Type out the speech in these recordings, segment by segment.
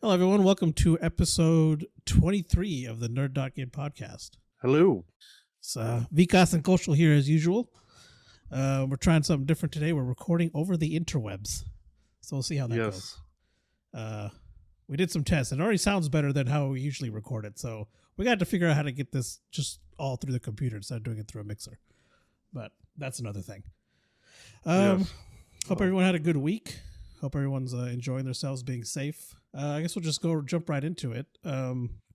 Hello, everyone. Welcome to episode 23 of the Nerd.get podcast. Hello. It's Vikas and Koshal here as usual. We're trying something different today. We're recording over the interwebs. So we'll see how that goes. We did some tests. It already sounds better than how we usually record it. So we got to figure out how to get this just all through the computer instead of doing it through a mixer. But that's another thing. Hope everyone had a good week. Hope everyone's enjoying themselves, being safe. I guess we'll just jump right into it.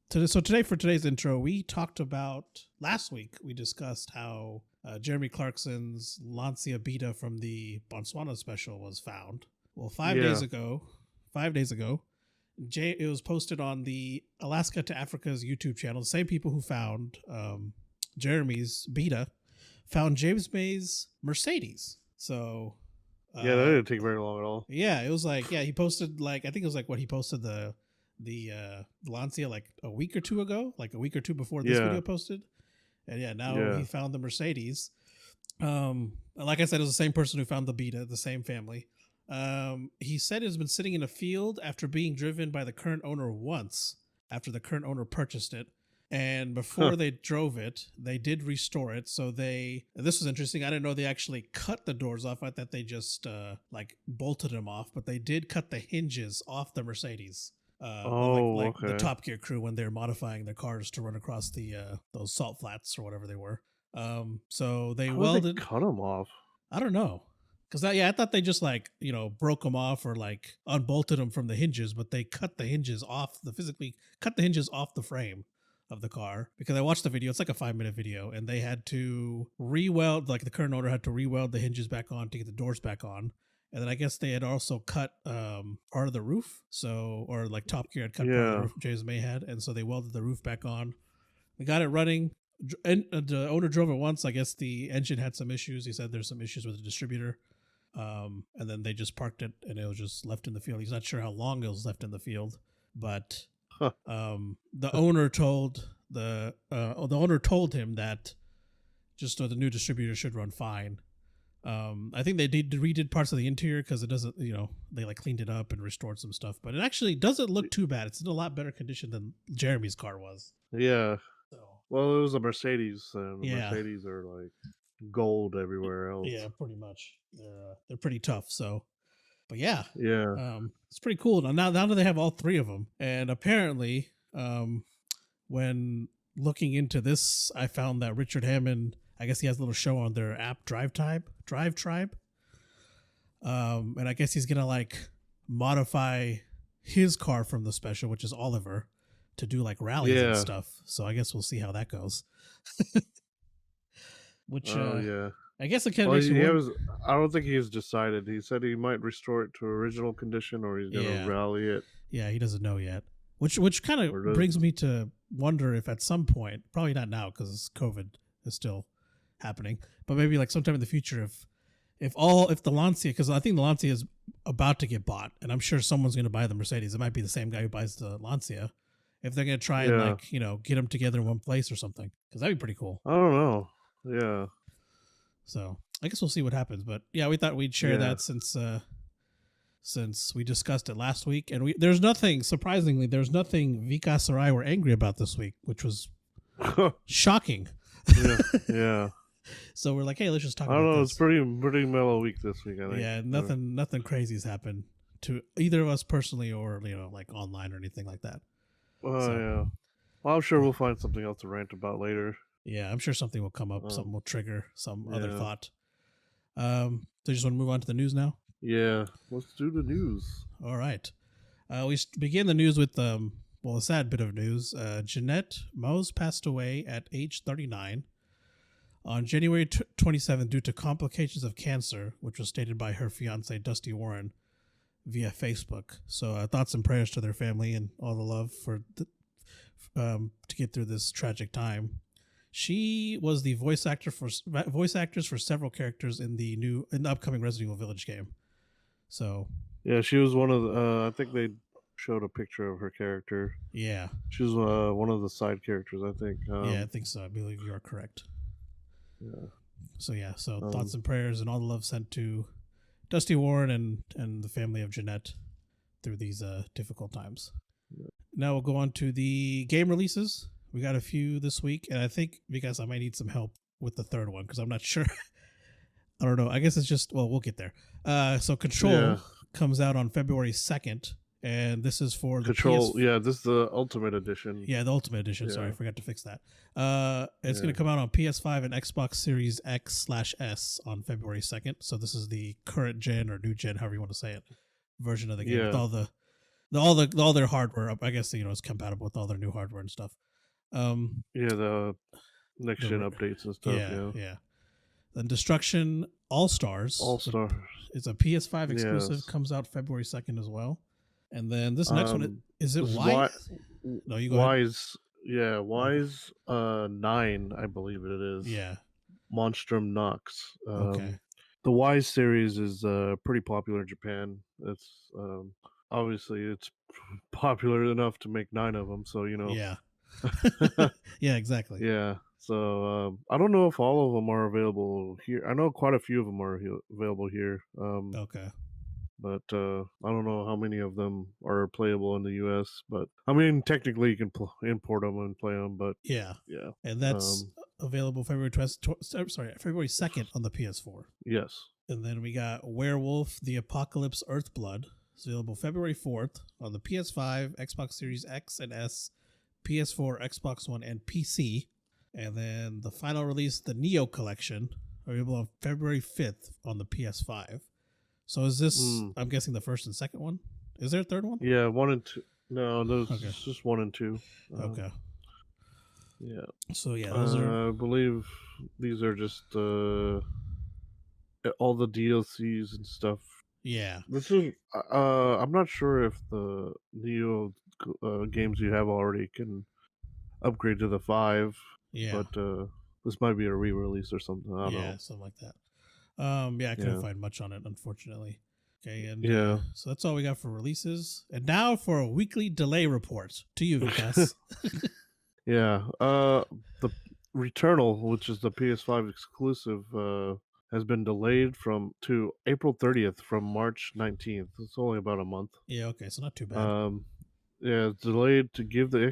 Today, for today's intro, we talked about, last week, we discussed how Jeremy Clarkson's Lancia Beta from the Botswana special was found. Well, 5 days ago, it was posted on the Alaska to Africa's YouTube channel. The same people who found Jeremy's Beta found James May's Mercedes. So... that didn't take very long at all. Yeah, it was like, he posted I think it was he posted the Lancia like a week or two ago, like a week or two before this video posted. And now he found the Mercedes. Like I said, it was the same person who found the Beta, the same family. He said it's been sitting in a field after being driven by the current owner once, after the current owner purchased it. And before they drove it, they did restore it. So this was interesting. I didn't know they actually cut the doors off. I thought they just bolted them off, but they did cut the hinges off the Mercedes. The Top Gear crew when they're modifying their cars to run across the those salt flats or whatever they were. So they welded. They cut them off. I don't know. Because I thought they just broke them off or unbolted them from the hinges, but they cut the hinges off, physically cut the hinges off the frame of the car, because I watched the video. It's like a 5-minute video, and they had to re-weld, the current owner had to re-weld the hinges back on to get the doors back on. And then I guess they had also cut part of the roof, Top Gear had cut part of the roof James May had, and so they welded the roof back on. We got it running, and the owner drove it once. I guess the engine had some issues. He said there's some issues with the distributor, and then they just parked it, and it was just left in the field. He's not sure how long it was left in the field, but the owner told the owner told him that just the new distributor should run fine. I think they redid parts of the interior because it doesn't, they cleaned it up and restored some stuff, but it actually doesn't look too bad. It's in a lot better condition than Jeremy's car was. Yeah. So. Well, it was a Mercedes, and Mercedes are gold everywhere else. Yeah, pretty much. They're pretty tough. So. But it's pretty cool. Now that they have all three of them. And apparently, when looking into this, I found that Richard Hammond, I guess he has a little show on their app, Drive Tribe. And I guess he's going to modify his car from the special, which is Oliver, to do rallies and stuff. So I guess we'll see how that goes. I guess it kind of I don't think he's decided. He said he might restore it to original condition, or he's going to rally it. Yeah, he doesn't know yet. Which kind of brings me to wonder if at some point, probably not now because COVID is still happening, but maybe sometime in the future, if the Lancia, because I think the Lancia is about to get bought, and I'm sure someone's going to buy the Mercedes. It might be the same guy who buys the Lancia. If they're going to try and get them together in one place or something, because that'd be pretty cool. I don't know. Yeah. So I guess we'll see what happens, but we thought we'd share that since we discussed it last week, and there's nothing Vikas or I were angry about this week, which was shocking. Yeah. So we're hey, let's just talk. I don't know. It's pretty mellow week this week, I think. Yeah, nothing crazy's happened to either of us personally, or online or anything like that. Yeah. Well, I'm sure we'll find something else to rant about later. Yeah, I'm sure something will come up. Something will trigger some other thought. So you just want to move on to the news now? Yeah, let's do the news. All right. We begin the news with a sad bit of news. Jeanette Mose passed away at age 39 on January 27 due to complications of cancer, which was stated by her fiance Dusty Warren via Facebook. So thoughts and prayers to their family and all the love to get through this tragic time. She was the voice actress for several characters in the upcoming Resident Evil Village game. So yeah, she was one of the. I think they showed a picture of her character. Yeah, she was one of the side characters, I think. I think so. I believe you are correct. Yeah. So thoughts and prayers and all the love sent to Dusty Warren and the family of Jeanette through these difficult times. Now we'll go on to the game releases. We got a few this week, and I think because I might need some help with the third one because I'm not sure. I don't know. I guess it's just, well, we'll get there. So Control comes out on February 2nd, and this is for the Control. This is the Ultimate Edition. Yeah, the Ultimate Edition. Yeah. Sorry, I forgot to fix that. It's going to come out on PS5 and Xbox Series X/S on February 2nd. So this is the current gen or new gen, however you want to say it, version of the game with all their hardware. I guess it's compatible with all their new hardware and stuff. The next gen updates and stuff. Yeah. Then Destruction All-Stars. All-Stars. It's a PS5 exclusive. Comes out February 2nd as well. And then this next one, is it Wise? No, you go Wise. Ahead. Yeah, Wise 9, I believe it is. Yeah. Monstrum Nox. Okay. The Wise series is pretty popular in Japan. It's obviously it's popular enough to make 9 of them, so Yeah. Yeah, exactly. Yeah. So I don't know if all of them are available here. I know quite a few of them are available here. Okay. But I don't know how many of them are playable in the U.S. But I mean, technically, you can import them and play them. But yeah. And that's available February 2nd on the PS4. Yes. And then we got Werewolf: The Apocalypse Earthblood. It's available February 4th on the PS5, Xbox Series X and S, PS4, Xbox One, and PC. And then the final release, the Neo Collection, available on February 5th on the PS5. So is this, I'm guessing, the first and second one? Is there a third one? Yeah, 1 and 2. No, those just 1 and 2. Okay. Yeah. So yeah, those are... I believe these are just all the DLCs and stuff. Yeah. This is, I'm not sure if the Neo games you have already can upgrade to the 5. Yeah. But this might be a re-release or something. I don't know. Something like that. I couldn't find much on it, unfortunately. Okay, and so that's all we got for releases. And now for a weekly delay report to you, Vikas. The Returnal, which is the PS5 exclusive, has been delayed to April 30th from March 19th. It's only about a month. Yeah, okay, so not too bad. It's delayed to give the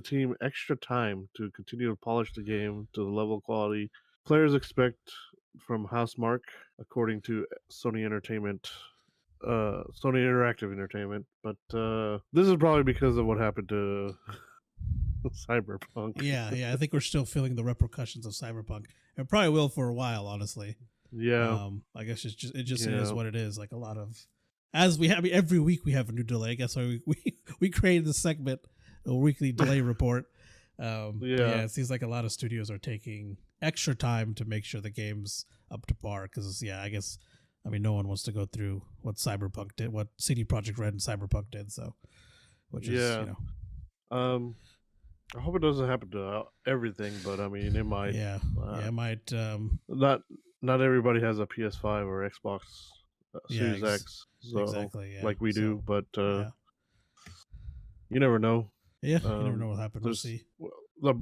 team extra time to continue to polish the game to the level of quality players expect from Housemarque, according to Sony Interactive Entertainment. But this is probably because of what happened to Cyberpunk. Yeah, I think we're still feeling the repercussions of Cyberpunk. It probably will for a while, honestly. Yeah. I guess it just is what it is. Like a lot of, every week we have a new delay. I guess we created the segment, a weekly delay report. It seems like a lot of studios are taking extra time to make sure the game's up to par because no one wants to go through what Cyberpunk did, what CD Projekt Red and Cyberpunk did. So, I hope it doesn't happen to everything, but I mean it might. It might. Not everybody has a PS5 or Xbox Series X, so like we do, but you never know. Yeah, you never know what happened. We'll see. At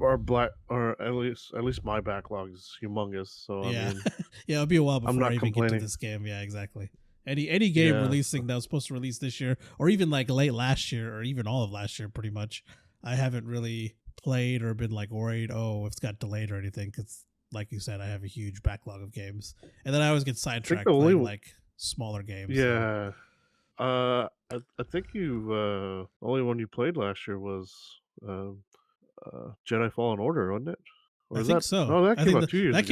least my backlog is humongous. So I mean, it'll be a while before I even complaining. get to this game. Yeah, exactly. Any game releasing that was supposed to release this year, or even like late last year, or even all of last year, pretty much, I haven't really played or been like worried. Oh, if it's got delayed or anything, because like you said, I have a huge backlog of games, and then I always get sidetracked playing like smaller games. Yeah. So. I think you only one you played last year was Jedi Fallen Order, wasn't it? Or I think so. No, that came out 2 years ago. That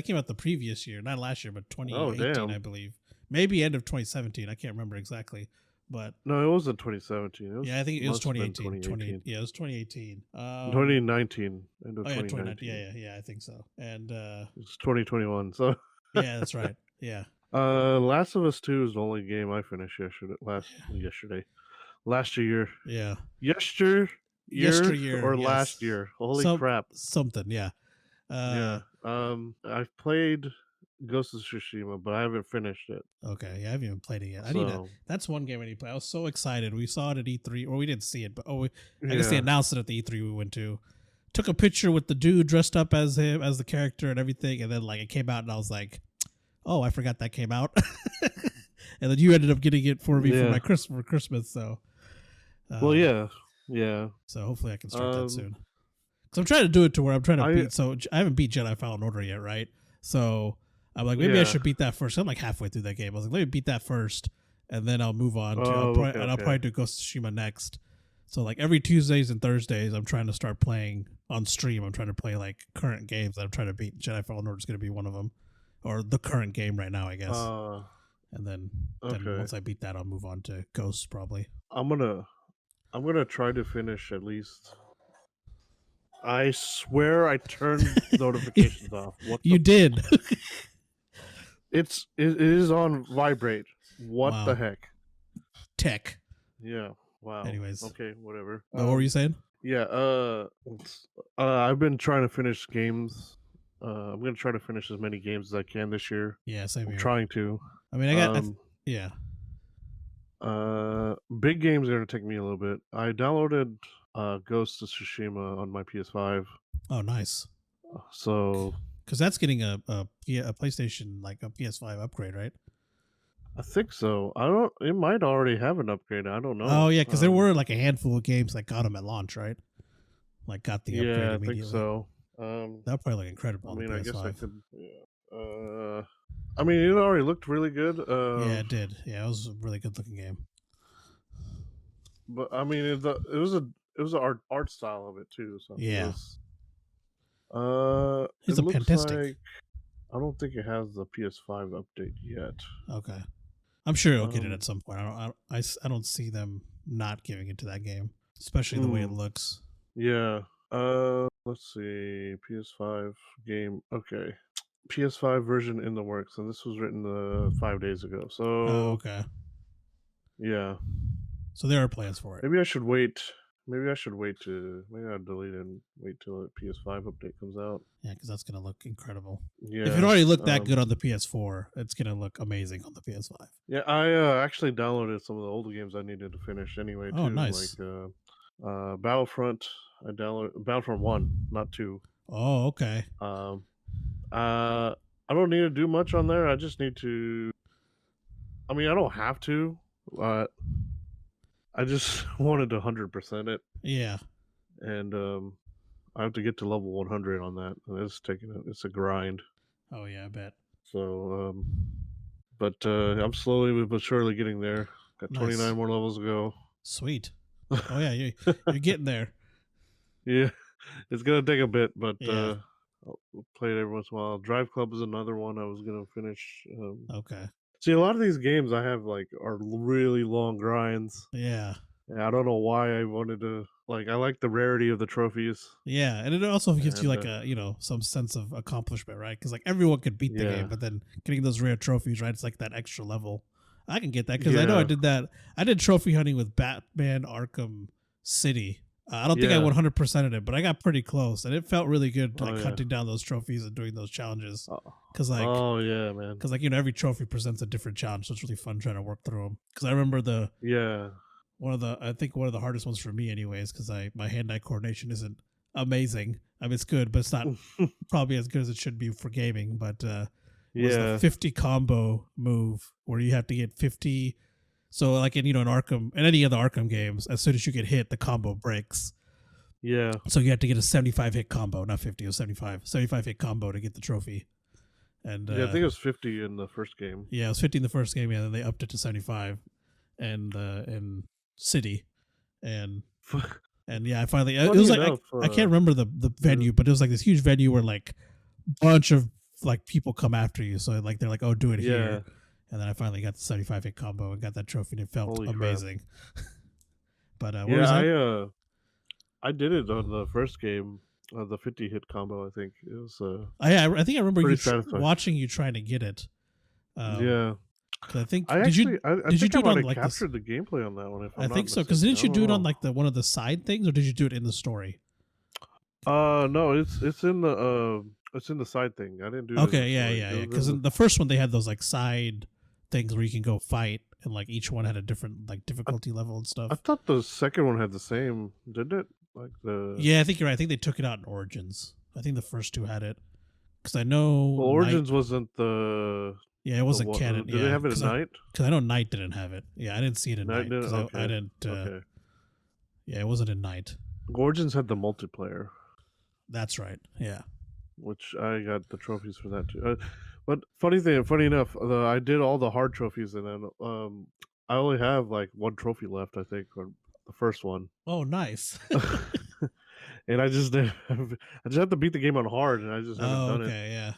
came out the previous year, not last year, but 2018, I believe. Maybe end of 2017. I can't remember exactly, but no, it wasn't 2017. I think it was 2018. Yeah, it was 2018. 2019. End of 2019. Yeah, I think so. And it's 2021. So yeah, that's right. Yeah. Last of Us 2 is the only game I finished last year. Yeah. Yesteryear or last year. Holy crap. Something, yeah. I've played Ghost of Tsushima, but I haven't finished it. Okay, yeah, I haven't even played it yet. That's one game I need to play. I was so excited. We saw it at E3, or we didn't see it, but I guess they announced it at the E3 we went to. Took a picture with the dude dressed up as him, as the character and everything, and then like it came out and I was like, oh, I forgot that came out. And then you ended up getting it for me for Christmas. So Well, Um, yeah. so hopefully I can start that Um, soon. Because I'm trying to do it to where I'm trying to I beat. So I haven't beat Jedi Fallen Order yet, right? So I'm like, maybe I yeah. should beat that first. I'm like halfway through that game. I was like, let me beat that first, and then I'll move on to. Oh, okay, I'll probably okay. do Ghost of Tsushima next. So like every Tuesdays and Thursdays, I'm trying to start playing on stream. I'm trying to play like current games that I'm trying to beat. Jedi Fallen Order is going to be one of them, or the current game right now, I guess. Uh, And then okay. once I beat that, I'll move on to Ghosts probably. I'm gonna I'm gonna try to finish at least. I swear I turned notifications off. What You the? did. It is on vibrate. What the Wow. heck? Tech. Yeah. Wow. Anyways, Okay. Whatever. what were you saying? Yeah. I've been trying to finish games. I'm gonna try to finish as many games as I can this year. Yeah, same I'm here. trying to. I mean, I got. Yeah. Big games are gonna take me a little bit. I downloaded Ghost of Tsushima on my PS5. Oh, nice. So Because that's getting a PlayStation, like a PS5 upgrade, right? I think so. I don't. It might already have an upgrade. I don't know. Oh yeah, because there were like a handful of games that got them at launch, right? Like got the upgrade Yeah, I immediately. think so. That'll probably look incredible I on mean, the I PS5. guess I could. Yeah. I mean, it already looked really good. Yeah, it did. Yeah, it was a really good looking game. But I mean, it was a art style of it too. So Yeah. It a looks fantastic. like I don't think it has the PS5 update yet. Okay. I'm sure it'll get it at some point. I don't see them not giving it to that game, especially the way it looks. Yeah. Let's see. PS5 game. Okay. PS5 version in the works, and this was written 5 days ago. So. Oh, okay. Yeah. So there are plans for it. Maybe I should wait. Maybe I'll delete it and wait till the PS5 update comes out. Yeah, because that's gonna look incredible. Yeah. If it already looked that good on the PS4, it's gonna look amazing on the PS5. Yeah, I actually downloaded some of the older games I needed to finish anyway too. Oh, nice. Like Battlefront. I downloaded Battlefront 1, not 2. Oh, okay. I don't need to do much on there. I just need to. I mean, I don't have to. I just wanted to 100% it. Yeah. And I have to get to level 100 on that. And it's a grind. Oh yeah, I bet. So, but I'm slowly but surely getting there. Got 29 Nice. more levels to go. Sweet. Oh yeah, you're getting there. Yeah, it's gonna take a bit, but Yeah. I'll play it every once in a while. Drive Club is another one I was gonna finish. Okay. See, a lot of these games I have are really long grinds. Yeah. And I don't know why I wanted to. Like, I like the rarity of the trophies. Yeah, and it also gives you And, like some sense of accomplishment, right? Because like everyone could beat the game, but then getting those rare trophies, right? It's like that extra level. I can get that because I know I did that. I did trophy hunting with Batman Arkham City. I don't think I 100%ed it, but I got pretty close, and it felt really good, like hunting down those trophies and doing those challenges. Because oh yeah, man. Because like every trophy presents a different challenge, so it's really fun trying to work through them. Because I remember one of the hardest ones for me, anyways, because my hand-eye coordination isn't amazing. I mean, it's good, but it's not probably as good as it should be for gaming. But was the 50 combo move where you have to get 50. So like in Arkham and any of the Arkham games, as soon as you get hit, the combo breaks. Yeah. So you have to get a 75 hit combo, not 50, it was 75 hit combo to get the trophy. And yeah, I think it was 50 in the first game. Yeah, it was 50 in the first game. Yeah, then they upped it to 75, and City, and yeah, I finally it was like I can't remember the venue, but it was like this huge venue where like bunch of like people come after you, so like they're like, oh, do it here, and then I finally got the 75 hit combo and got that trophy, and it felt amazing. But what was that? I did it on the first game, the 50 hit combo. I think it was. I think I remember you watching you trying to get it. Yeah. I think I did you do it on like captured the gameplay on that one? I think so, because didn't you do it on like one of the side things, or did you do it in the story? No, it's in the side thing. I didn't do it. Okay, yeah. Because in the first one they had those like side things where you can go fight, and like each one had a different like difficulty level and stuff. I thought the second one had the same, didn't it? Like Yeah, I think you're right. I think they took it out in Origins. I think the first two had it, because I know. Well, Origins wasn't the. Yeah, it wasn't canon. Did they have it at Night? Because I know Night didn't have it. Yeah, I didn't see it at Night. Okay. I didn't. Okay. Yeah, it wasn't in night. Origins had the multiplayer, That's right. Yeah. which I got the trophies for that too. But funny enough, I did all the hard trophies, and then I only have like one trophy left, I think, or the first one. Oh, nice. And I just I just have to beat the game on hard, and I just haven't Oh, done it. okay. Yeah.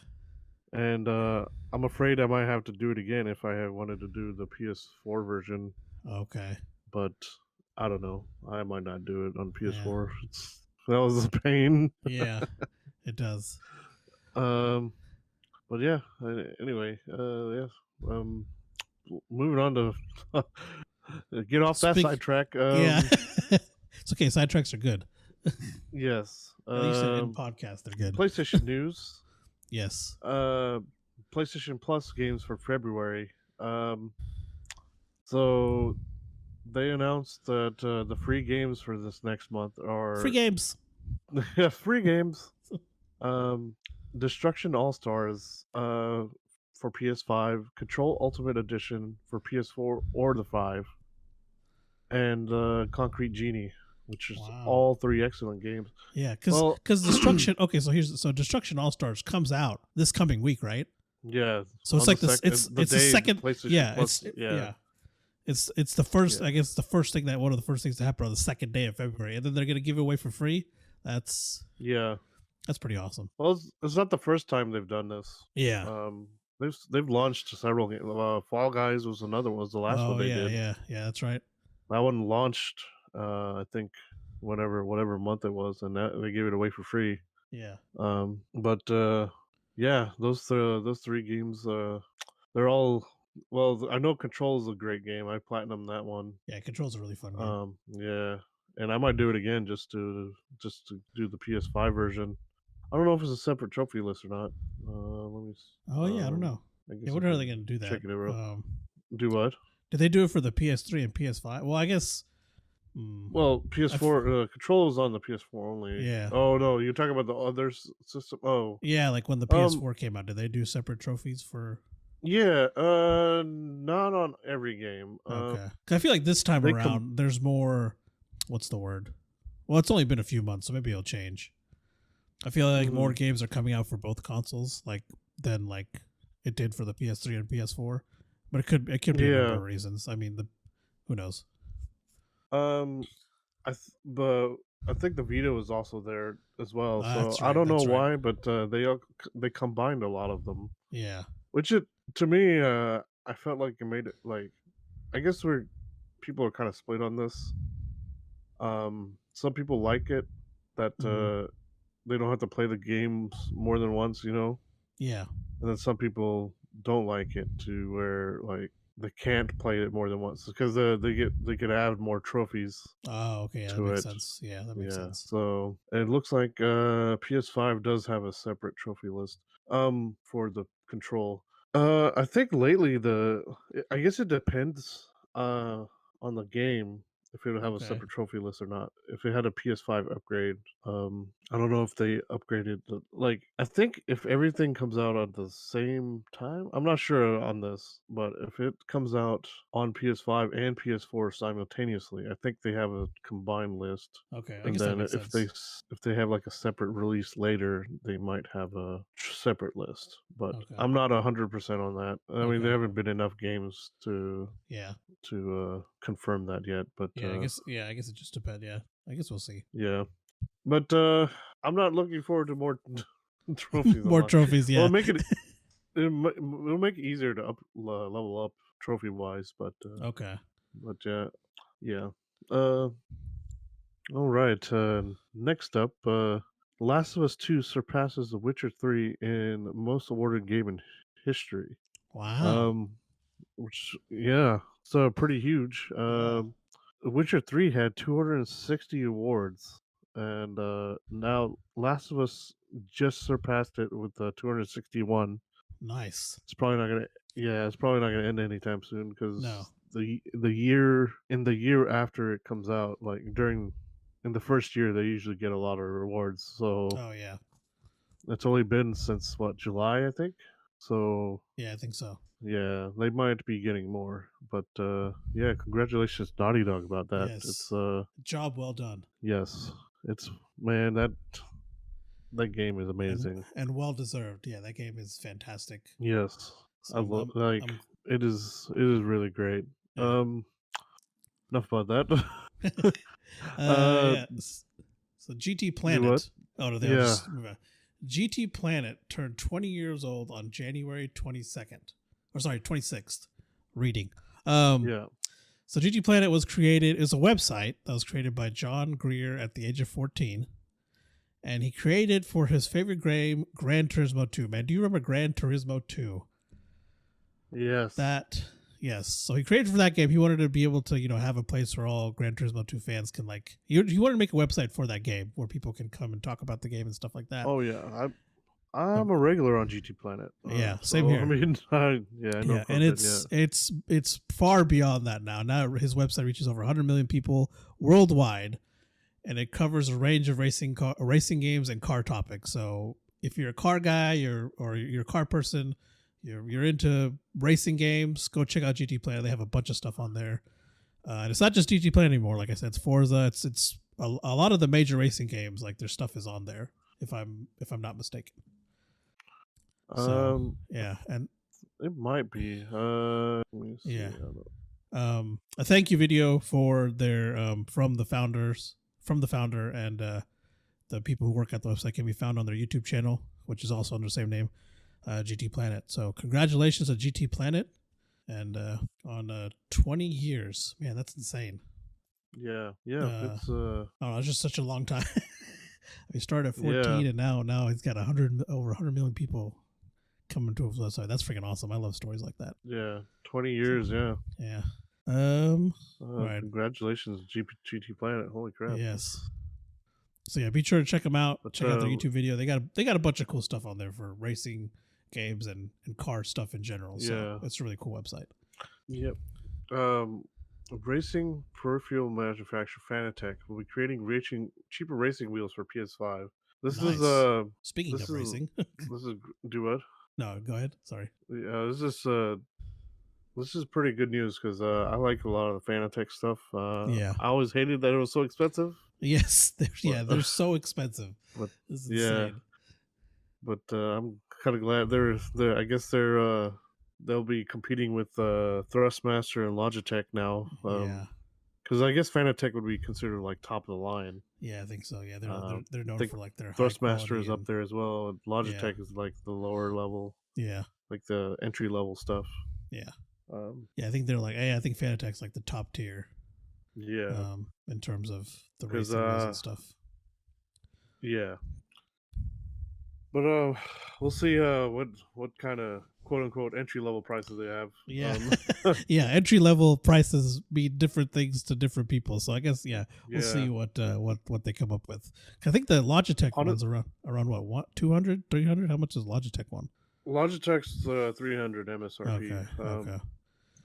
And I'm afraid I might have to do it again if I had wanted to do the PS4 version, Okay. but I don't know. I might not do it on Yeah. PS4. That was a pain. Yeah. It does. Um, but yeah. Anyway, yeah. Moving on to get off that Speak. sidetrack. Yeah. It's okay. Sidetracks are good. Yes. At least in podcasts, they're good. PlayStation news. Yes. PlayStation Plus games for February. So they announced that the free games for this next month Free are games. free games. Destruction All Stars for PS5, Control Ultimate Edition for PS4 or the 5, and Concrete Genie, which is Wow. all three excellent games. Yeah, Well, because Destruction. Okay, so Destruction All Stars comes out this coming week, right? yeah. So it's on like this. It's the it's the day second. PlayStation Yeah, Plus, yeah. It's the first. Yeah. I guess the first thing that one of the first things to happen on the second day of February, and then they're gonna give it away for free. That's Yeah. pretty awesome. Well, it's not the first time they've done this. Yeah. They've launched several games. Fall Guys was another one. Was the last one Oh they yeah, did. yeah. That's right. That one launched, I think, whatever month it was, and they gave it away for free. Yeah. But yeah, those three games, they're all. Well, I know Control is a great game. I platinum that one. Yeah. Control's a really fun game. Yeah, and I might do it again just to do the PS5 version. I don't know if it's a separate trophy list or not. Let me. Oh yeah, I don't know. I guess Yeah, I when are they can gonna do that? check it out. Do what? Did they do it for the PS3 and PS5? Well, I guess. Well, PS4 Control is on the PS4 only. Yeah. Oh no, you're talking about the other system. Oh, Yeah, like when the PS4 came out, did they do separate trophies for? yeah. Not on every game. Okay, 'cause I feel like this time They around, there's more. What's the word? Well, it's only been a few months, so maybe it'll change. I feel like more games are coming out for both consoles, than it did for the PS3 and PS4. But it could be a number of reasons. I mean, who knows? But I think the Vita was also there as well. So That's I right. don't know That's right. why, but they combined a lot of them. Yeah. Which to me, I felt like it made it like, I guess people are kind of split on this. Some people like it that they don't have to play the games more than once, Yeah. and then some people don't like it to where like they can't play it more than once because they could add more trophies Oh, okay. Yeah, that to makes it. sense. Yeah, that makes Yeah, sense. so it looks like PS5 does have a separate trophy list for the Control. I think lately I guess it depends on the game if it'll have a Okay. separate trophy list or not. If it had a PS5 upgrade, I don't know if they upgraded like I think if everything comes out at the same time, I'm not sure on this, but if it comes out on PS5 and PS4 simultaneously, I think they have a combined list. Okay. I And guess that then makes sense. if they have like a separate release later, they might have a separate list. But Okay. I'm not 100% on that. I mean, there Okay. haven't been enough games to Yeah. confirm that yet. But Yeah. I guess it just depends. Yeah. I guess we'll see. yeah. But I'm not looking forward to more trophies. More trophies. Well, Yeah. it'll make it easier to level up trophy wise. But Okay. yeah. All right. Next up, Last of Us 2 surpasses The Witcher 3 in most awarded game in history. Wow. Which yeah, it's pretty huge. Yeah. The Witcher 3 had 260 awards, and now Last of Us just surpassed it with 261. Nice. It's probably not gonna. Yeah, it's probably not gonna end anytime soon because No. the year after it comes out, like in the first year, they usually get a lot of rewards. So Oh yeah. it's only been since what, July, I think. So Yeah, I think so. yeah, they might be getting more. But yeah, congratulations, Naughty Dog, about that. It's Yes. Job well done. yes, it's man that game is And amazing. well deserved. Yeah, that game is fantastic. Yes, So I love like I'm it is really great. yeah. Enough about that. uh, Yeah. So GT do what? Planet. Oh no, I'll Yeah, just move on. GT Planet turned 20 years old on January 22nd. Or sorry, 26th. Reading. Um yeah, so GT Planet was created is a website that was created by John Greer at the age of 14. And he created for his favorite game, Gran Turismo 2. Man, do you remember Gran Turismo 2? yes, That yes. So he created for that game. He wanted to be able to, have a place where all Gran Turismo 2 fans can he wanted to make a website for that game where people can come and talk about the game and stuff like that. oh yeah. I'm Um, a regular on GT Planet. yeah, same So I here. mean, yeah, I know Yeah, quite and a bit. Yeah, it's far beyond that now. Now his website reaches over 100 million people worldwide, and it covers a range of racing games and car topics. So if you're a car guy or you're a car person, you're into racing games, go check out GT Planet. They have a bunch of stuff on there, and it's not just GT Planet anymore. Like I said, it's Forza. It's a lot of the major racing games. Like their stuff is on there. If I'm not mistaken. So um, yeah, and it might be. Let me see. yeah, I don't know. a thank you video for their from the founder and the people who work at the website can be found on their YouTube channel, which is also under the same name, GT Planet. So congratulations to GT Planet and on 20 years. Man, that's insane. Yeah, yeah, it's Oh, it's just such a long time. We started at yeah, 14, and now he's got over 100 million people coming to his website. That's freaking awesome. I love stories like that. yeah. 20 So, years. Yeah. yeah. Right. Congratulations, GT Planet. Holy crap. Yes. So yeah, be sure to check them out. But Check out their YouTube video. They got a bunch of cool stuff on there for racing games and car stuff in general. So yeah, it's a really cool website. yep. Um, racing peripheral manufacturer Fanatec will be creating cheaper racing wheels for PS5. This is Nice. Speaking this of is racing, this is do what? no, go ahead. Sorry. This is pretty good news because I like a lot of the Fanatec stuff. Yeah. I always hated that it was so expensive, Yes. but They're so expensive. but This is yeah, insane. but I'm kind of glad I guess they'll be competing with Thrustmaster and Logitech now. Yeah. Because I guess Fanatec would be considered like top of the line. Yeah, I think so. Yeah, Um, they're I known think for like their high Thrustmaster quality is up and there as well. And yeah, Logitech is like the lower level, yeah, like the entry level stuff. yeah, Um, yeah. I think they're like, hey, I think Fanatec's like the top tier, yeah, in terms of the because racing wheels and stuff. yeah, but we'll see what kind of quote unquote entry level prices they have. Yeah, yeah. Entry level prices mean different things to different people. So I guess we'll yeah. see what they come up with. I think the Logitech On it, one's around what 200, 300. How much is Logitech one? Logitech's 300 MSRP. Okay, okay,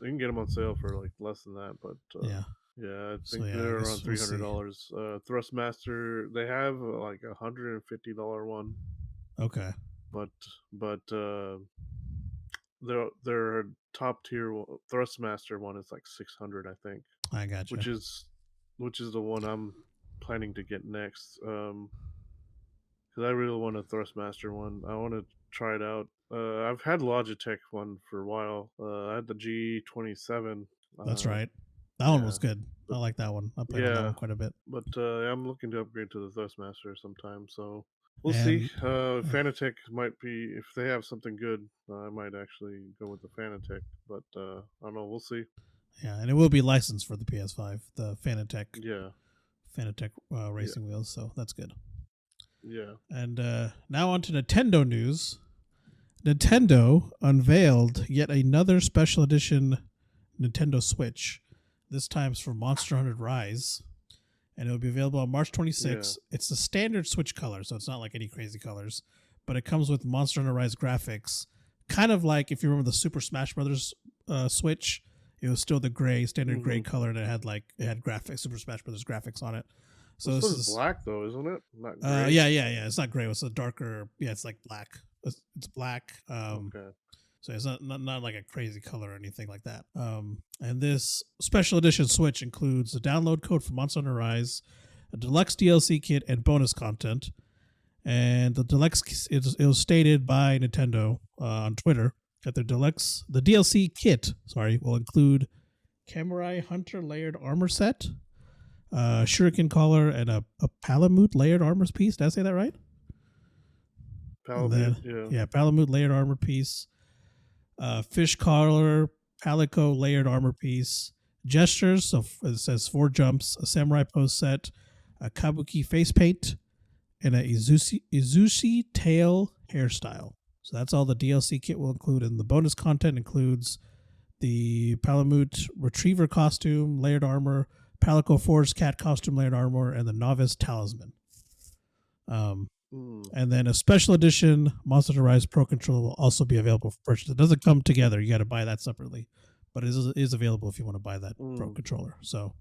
You can get them on sale for like less than that, but yeah. yeah, I So think yeah, I they're around guess we'll see. $300. Thrustmaster, they have like $150 one, Okay, but their top tier Thrustmaster one is like 600, I think, I gotcha. which is the one I'm planning to get next. Because I really want a Thrustmaster one. I want to try it out. I've had Logitech one for a while. I had the G27. That's Uh, right. That one yeah, was good. I but like that one. I played on that yeah, one quite a bit. but I'm looking to upgrade to the Thrustmaster sometime. So we'll see. And Fanatec might be, if they have something good, I might actually go with the Fanatec. But I don't know. We'll see. yeah, and it will be licensed for the PS5, the Yeah, Fanatec yeah, racing wheels. So that's good. yeah, And now on to Nintendo news. Nintendo unveiled yet another special edition Nintendo Switch. This time's for Monster Hunter Rise, and it will be available on March yeah. 26th. It's the standard Switch color, so it's not like any crazy colors, but it comes with Monster Hunter Rise graphics, kind of like if you remember the Super Smash Brothers Switch. It was still the standard gray Mm-hmm. color, and it had graphics, Super Smash Brothers graphics on it. So This this one's is black though, isn't it? Not gray. yeah. It's not gray. It's a darker. Yeah, it's like black. It's black. Okay. So it's not like a crazy color or anything like that. And this special edition Switch includes a download code for Monster Hunter Rise, a deluxe DLC kit, and bonus content. And the deluxe, it was stated by Nintendo on Twitter that the DLC kit, will include Samurai Hunter layered armor set, shuriken collar, and a Palamute layered armor piece. Did I say that right? Palamute, yeah, Palamute layered armor piece, fish collar, Palico layered armor piece, gestures. So it says 4 jumps, a samurai pose set, a kabuki face paint, and a Izushi tail hairstyle. So that's all the DLC kit will include, and the bonus content includes the Palamute retriever costume, layered armor, Palico Forest cat costume, layered armor, and the novice talisman. And then a special edition Monster Hunter Rise Pro controller will also be available for purchase. It doesn't come together; you got to buy that separately, but it is available if you want to buy that Pro controller. So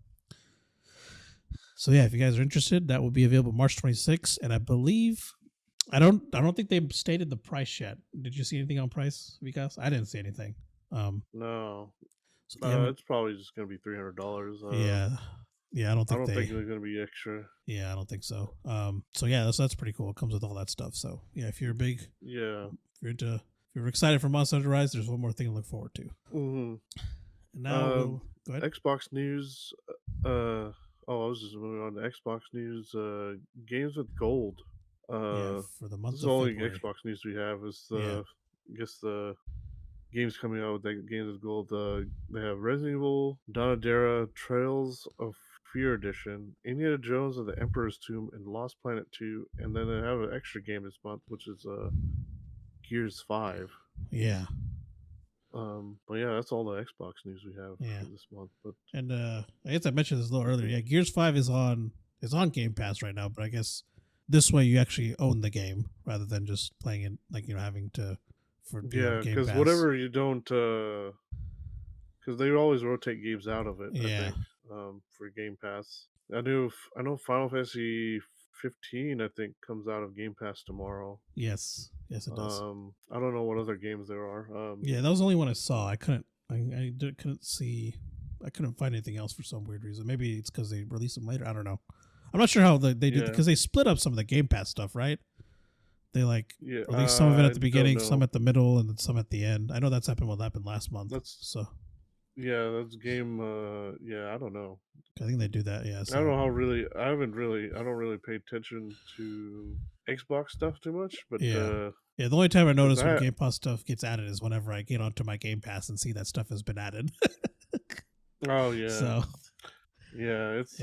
yeah, if you guys are interested, that will be available March 26th, and I believe I don't think they've stated the price yet. Did you see anything on price, Vikas? I didn't see anything. No, so it's probably just gonna be $300. Yeah, I don't think they're gonna be extra. Yeah, I don't think so. So yeah, that's pretty cool. It comes with all that stuff. So yeah, if you're big, if you're excited for Monster Hunter Rise, there's one more thing to look forward to. Mm-hmm. And now, go ahead. Xbox news. I was just moving on to Xbox news. Games with gold. For the month this is of the only February. Xbox news we have. Is I guess the games coming out with that Games with Gold. They have Resident Evil, Donadera, Trails of Fear Edition, Indiana Jones and the Emperor's Tomb, and Lost Planet 2, and then they have an extra game this month, which is Gears 5. Yeah. But yeah, that's all the Xbox news we have for this month. But I guess I mentioned this a little earlier. Yeah, Gears 5 is on Game Pass right now, but I guess this way you actually own the game rather than just playing it like having to because whatever you don't because they always rotate games out of it. I think for Game Pass. I know Final Fantasy 15 I think comes out of Game Pass tomorrow. Yes, it does. I don't know what other games there are. That was the only one I saw. I couldn't see. I couldn't find anything else for some weird reason. Maybe it's because they released them later. I don't know. I'm not sure how they did because they split up some of the Game Pass stuff, right? They released some of it at the beginning, some at the middle, and then some at the end. I know that's happened. What happened last month? That's game. I don't know. I think they do that. Yeah, I don't know how really. I don't really pay attention to Xbox stuff too much. But the only time I notice when Game Pass stuff gets added is whenever I get onto my Game Pass and see that stuff has been added. Oh yeah. So it's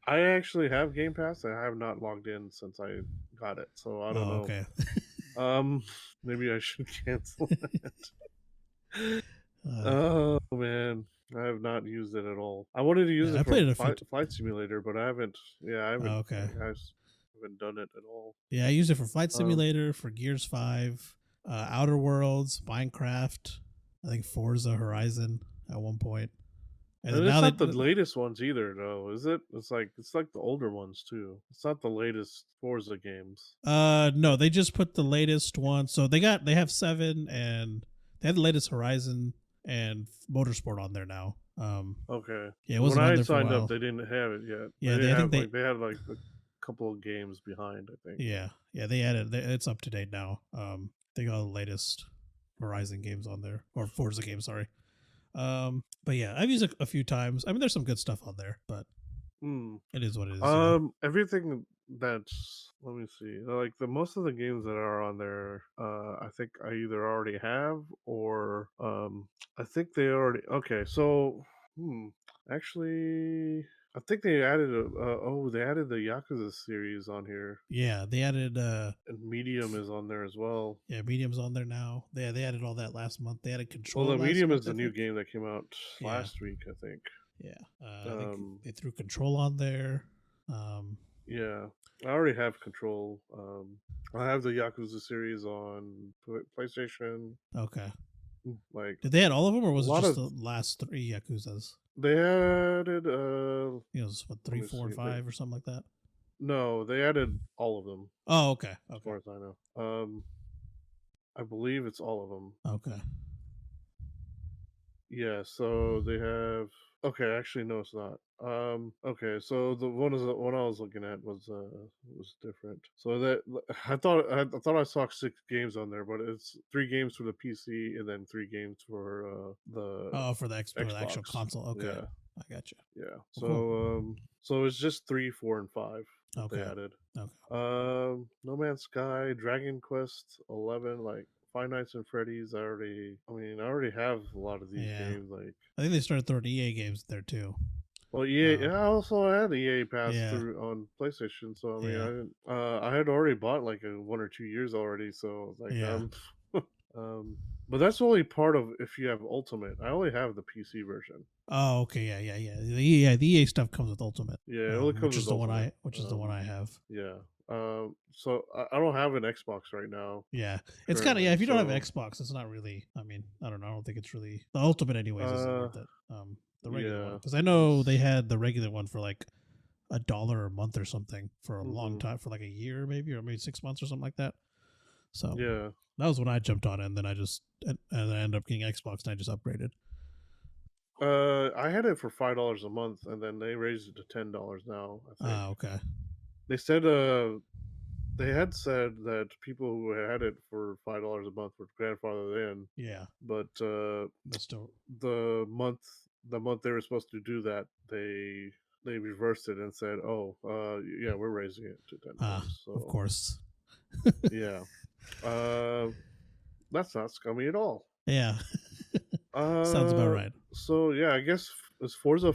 I actually have Game Pass. I have not logged in since I got it, so I don't know. Okay. Maybe I should cancel it. Oh man, I have not used it at all. I wanted to use it for Flight Simulator, but I haven't. I haven't. Okay. I haven't done it at all. Yeah, I used it for Flight Simulator, for Gears 5, Outer Worlds, Minecraft. I think Forza Horizon at one point. And it's not the latest ones either, though, is it? It's like the older ones too. It's not the latest Forza games. No, they just put the latest one. So they have 7, and they had the latest Horizon and Motorsport on there now. Okay. Yeah, it wasn't when on I there signed for a while. up, they didn't have it yet. Yeah, they had like a couple of games behind, I think. Yeah, they added. It's up to date now. They got the latest Horizon games on there, or Forza games. Sorry. But yeah, I've used it a few times. I mean, there's some good stuff on there, but it is what it is. Everything that's, let me see, like most of the games that are on there, I think I either already have or I think they already. Okay, so actually, I think they added they added the Yakuza series on here. Yeah, they added and Medium is on there as well. Yeah, Medium's on there now. They added all that last month. They added Control. Well, the Medium is the new game that came out last week, I think. Yeah, I think they threw Control on there. Yeah, I already have Control. I have the Yakuza series on PlayStation. Okay. Like, did they add all of them, or was it just the last 3 Yakuzas? They added what, 3, 4, and 5 or something like that? No, they added all of them. Oh, okay. As far as I know. I believe it's all of them. Okay. Yeah, so they have. Okay, actually, no, it's not. Okay, so the one I was looking at was different. So that I thought I saw 6 games on there, but it's 3 games for the PC and then 3 games for the Oh, for the actual Xbox. console. Okay, Yeah, I got you. yeah. Well, cool. So it's just 3, 4, and 5 that they Okay. added. Okay. No Man's Sky, Dragon Quest 11, like Five Nights and Freddy's. I already have a lot of these Yeah. games. Like, I think they started throwing EA games there too. well, EA. Um, Yeah, I also had the EA Pass yeah. through on PlayStation. So I mean, I Yeah. didn't. I had already bought like 1 or 2 years already. So like, Yeah. um, but that's only part of if you have Ultimate. I only have the PC version. Oh, okay. Yeah. The EA stuff comes with Ultimate, Yeah, it only which comes is with the one Ultimate. I have. Yeah. So I don't have an Xbox right now Yeah, it's kind of currently. yeah. If you don't have So Xbox, it's not really. I mean, I don't know. I don't think it's really the Ultimate, anyways. Isn't worth it. The regular one, yeah. because I know they It's, had the regular one for like $1 a month or something for a long mhm. time, for like a year maybe, or maybe 6 months or something like that. So Yeah. that was when I jumped on it, and then and then I ended up getting Xbox, and I just upgraded. I had it for $5 a month, and then they raised it to $10 now. I think Ah, okay. they said they had said that people who had it for $5 a month were grandfathered in, Yeah, but that's still the month the month they were supposed to do that, they reversed it and said, "Oh, yeah, we're raising it to $10." of So course. yeah, uh, that's not scummy at all. Yeah, sounds about Uh, right. so yeah, I guess is Forza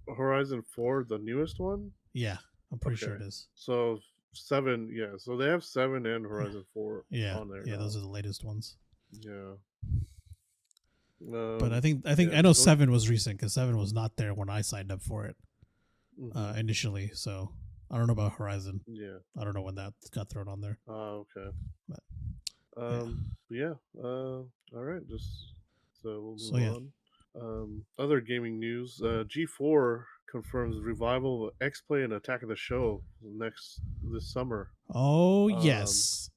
Horizon 4 the newest one? Yeah, I'm pretty sure Okay, it is. so 7, yeah, so they have 7 and Horizon 4 Yeah, on there yeah, those now. are the latest ones. Yeah. But I Yeah. know 7 was recent because 7 was not there when I signed up for it Mm-hmm. initially. So I don't know about Horizon. Yeah. I don't know when that got thrown on there. Okay. But yeah. Yeah. All right. Just so we'll So move yeah. on. Other gaming news. G4 confirms revival of X Play and Attack of the Show this summer. Oh Um, yes.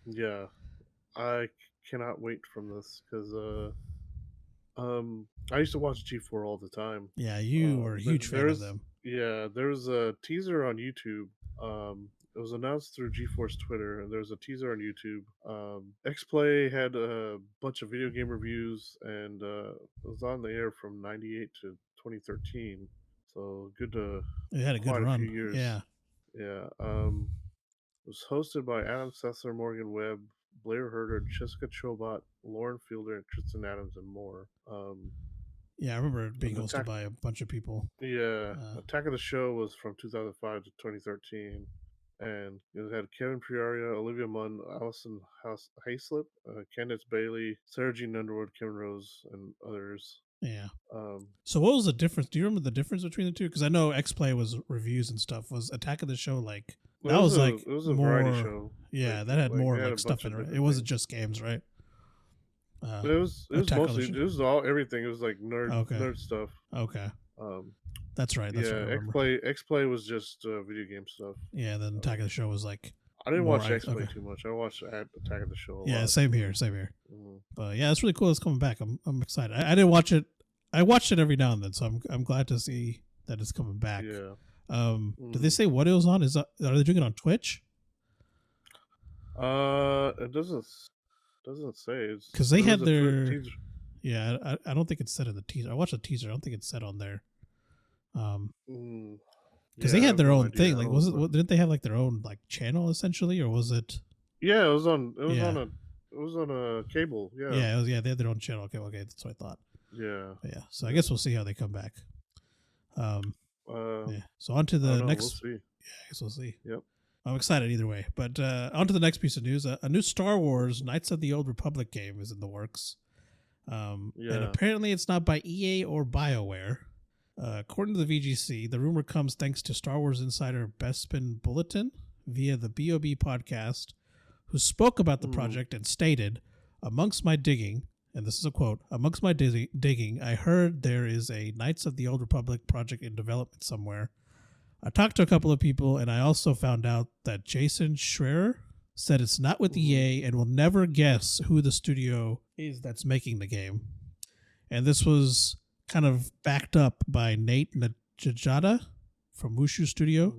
yeah. I cannot wait from this because I used to watch G4 all the time. Yeah, you were a There, huge fan of there's them. yeah, there's a teaser on YouTube. It was announced through GeForce Twitter, and there's a teaser on YouTube. XPlay had a bunch of video game reviews, and it was on the air from '98 to 2013. So good to It had a good quite a few run. years. Yeah. Yeah. It was hosted by Adam Sessler, Morgan Webb, Blair Herter, Jessica Chobot, Lauren Fielder, and Kristen Adams, and more. Yeah, I remember it being And hosted Attack, by a bunch of people. yeah, Attack of the Show was from 2005 to 2013, and it had Kevin Peoria, Olivia Munn, Allison Hayslip, Candace Bailey, Sarah Jean Underwood, Kim Rose, and others. Yeah. Um, So what was the difference? Do you remember the difference between the two? Because I know X Play was reviews and stuff. Was Attack of the Show like it that was was a like it was a variety more? show. Yeah, that had more They had a like stuff bunch in of it. Right? It different wasn't things. just games, right? It was Attack of the mostly Show. it was all everything. It was like Okay. nerd stuff. Okay. Um, That's right. That's what I yeah, remember. X Play was just video game stuff. Yeah. Then Attack of the Show was like I didn't more. watch X Play Okay. too much. I watched Attack of the Show a Yeah. lot. Same here. Same here. Mm-hmm. But yeah, it's really cool. It's coming back. I'm excited. I didn't watch it. I watched it every now and then, so I'm glad to see that it's coming back. Yeah. Did they say what it was on? Are they doing it on Twitch? It doesn't say. Because they had their teaser. yeah. I don't think it's said in the teaser. I watched the teaser. I don't think it's said on there. Because they I had have their no own idea. thing. Like, was it? Didn't they have like their own like channel essentially, or was it? Yeah, it was on. Yeah. It was on a cable. Yeah. Yeah, it was. Yeah, they had their own channel. Okay, that's what I thought. Yeah. But yeah. So I guess we'll see how they come back. Yeah. So on to I the don't know, next. We'll see. Yeah, I guess we'll see. Yep. I'm excited either way. But on to the next piece of news. A new Star Wars Knights of the Old Republic game is in the works. And apparently it's not by EA or BioWare. According to the VGC, the rumor comes thanks to Star Wars insider Bespin Bulletin via the BOB podcast, who spoke about the project and stated, amongst my digging, and this is a quote, amongst my digging, I heard there is a Knights of the Old Republic project in development somewhere. I talked to a couple of people, and I also found out that Jason Schreier, said it's not with EA and will never guess who the studio is that's making the game. And this was kind of backed up by Nate Najada from Wushu Studio.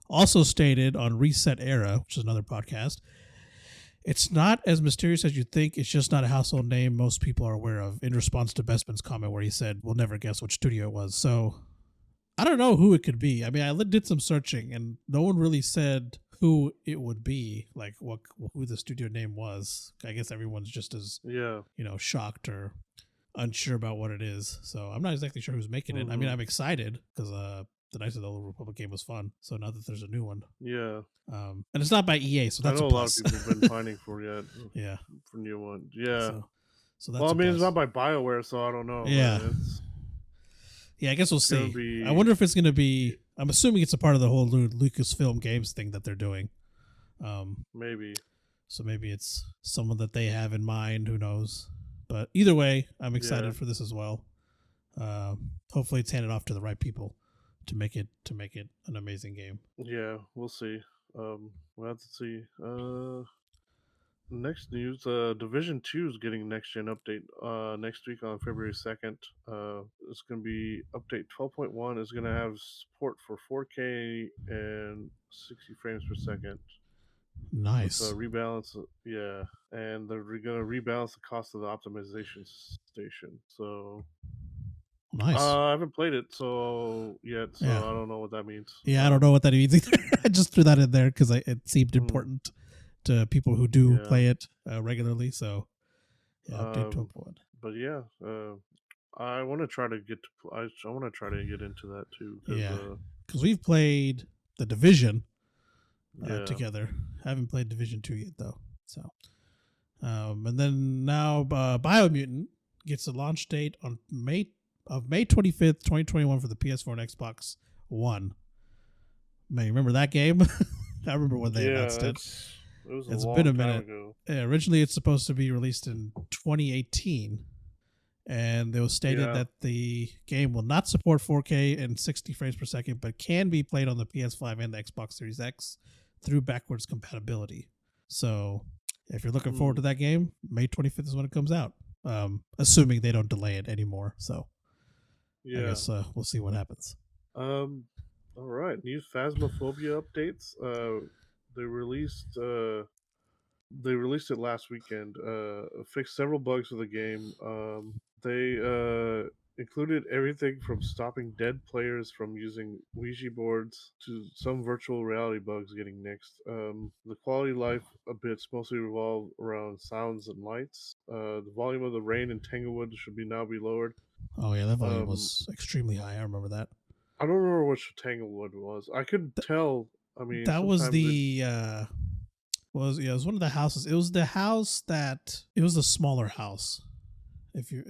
Also stated on Reset Era, which is another podcast, it's not as mysterious as you think. It's just not a household name most people are aware of, in response to Bestman's comment where he said, we'll never guess which studio it was. So I don't know who it could be. I mean, I did some searching and no one really said who it would be, like who the studio name was. I guess everyone's just as, shocked or unsure about what it is. So I'm not exactly sure who's making it. I mean, I'm excited because the Knights of the Old Republic game was fun. So now that there's a new one. Yeah. And it's not by EA, so that's I know a plus. lot of people have been finding for for new one. Yeah. So that's it's not by BioWare, so I don't know. Yeah. Yeah, I guess we'll see. I wonder if it's going to be... I'm assuming it's a part of the whole Lucasfilm Games thing that they're doing. Maybe. So maybe it's someone that they have in mind. Who knows? But either way, I'm excited for this as well. Hopefully it's handed off to the right people to make it an amazing game. Yeah, we'll see. We'll have to see. Next news, Division 2 is getting next gen update next week on February 2nd. It's going to be update 12.1 is going to have support for 4K and 60 frames per second. Nice. Rebalance, and they're going to rebalance the cost of the optimization station. So nice. I haven't played it yet, so I don't know what that means. Yeah, I don't know what that means either. I just threw that in there because it seemed important to people who do play it regularly. So update 12.1. But I want to try to get I want to try to get into that too. Because we've played the Division together. I haven't played Division 2 yet though. So and then now Biomutant gets a launch date on May 25th, 2021 for the PS4 and Xbox One. Man, remember that game? I remember when they announced it. It's been a minute. Originally, it's supposed to be released in 2018, and it was stated that the game will not support 4K and 60 frames per second, but can be played on the PS5 and the Xbox Series X through backwards compatibility. So, if you're looking forward to that game, May 25th is when it comes out. Assuming they don't delay it anymore. So, I guess we'll see what happens. All right, new Phasmophobia updates. They released it last weekend. Fixed several bugs with the game. They included everything from stopping dead players from using Ouija boards to some virtual reality bugs getting nixed. The quality of life bits mostly revolve around sounds and lights. The volume of the rain in Tanglewood should now be lowered. Oh yeah, that volume was extremely high. I remember that. I don't remember which Tanglewood was. I couldn't tell. I mean, that was the it was one of the houses. It was the house it was the smaller house. If you,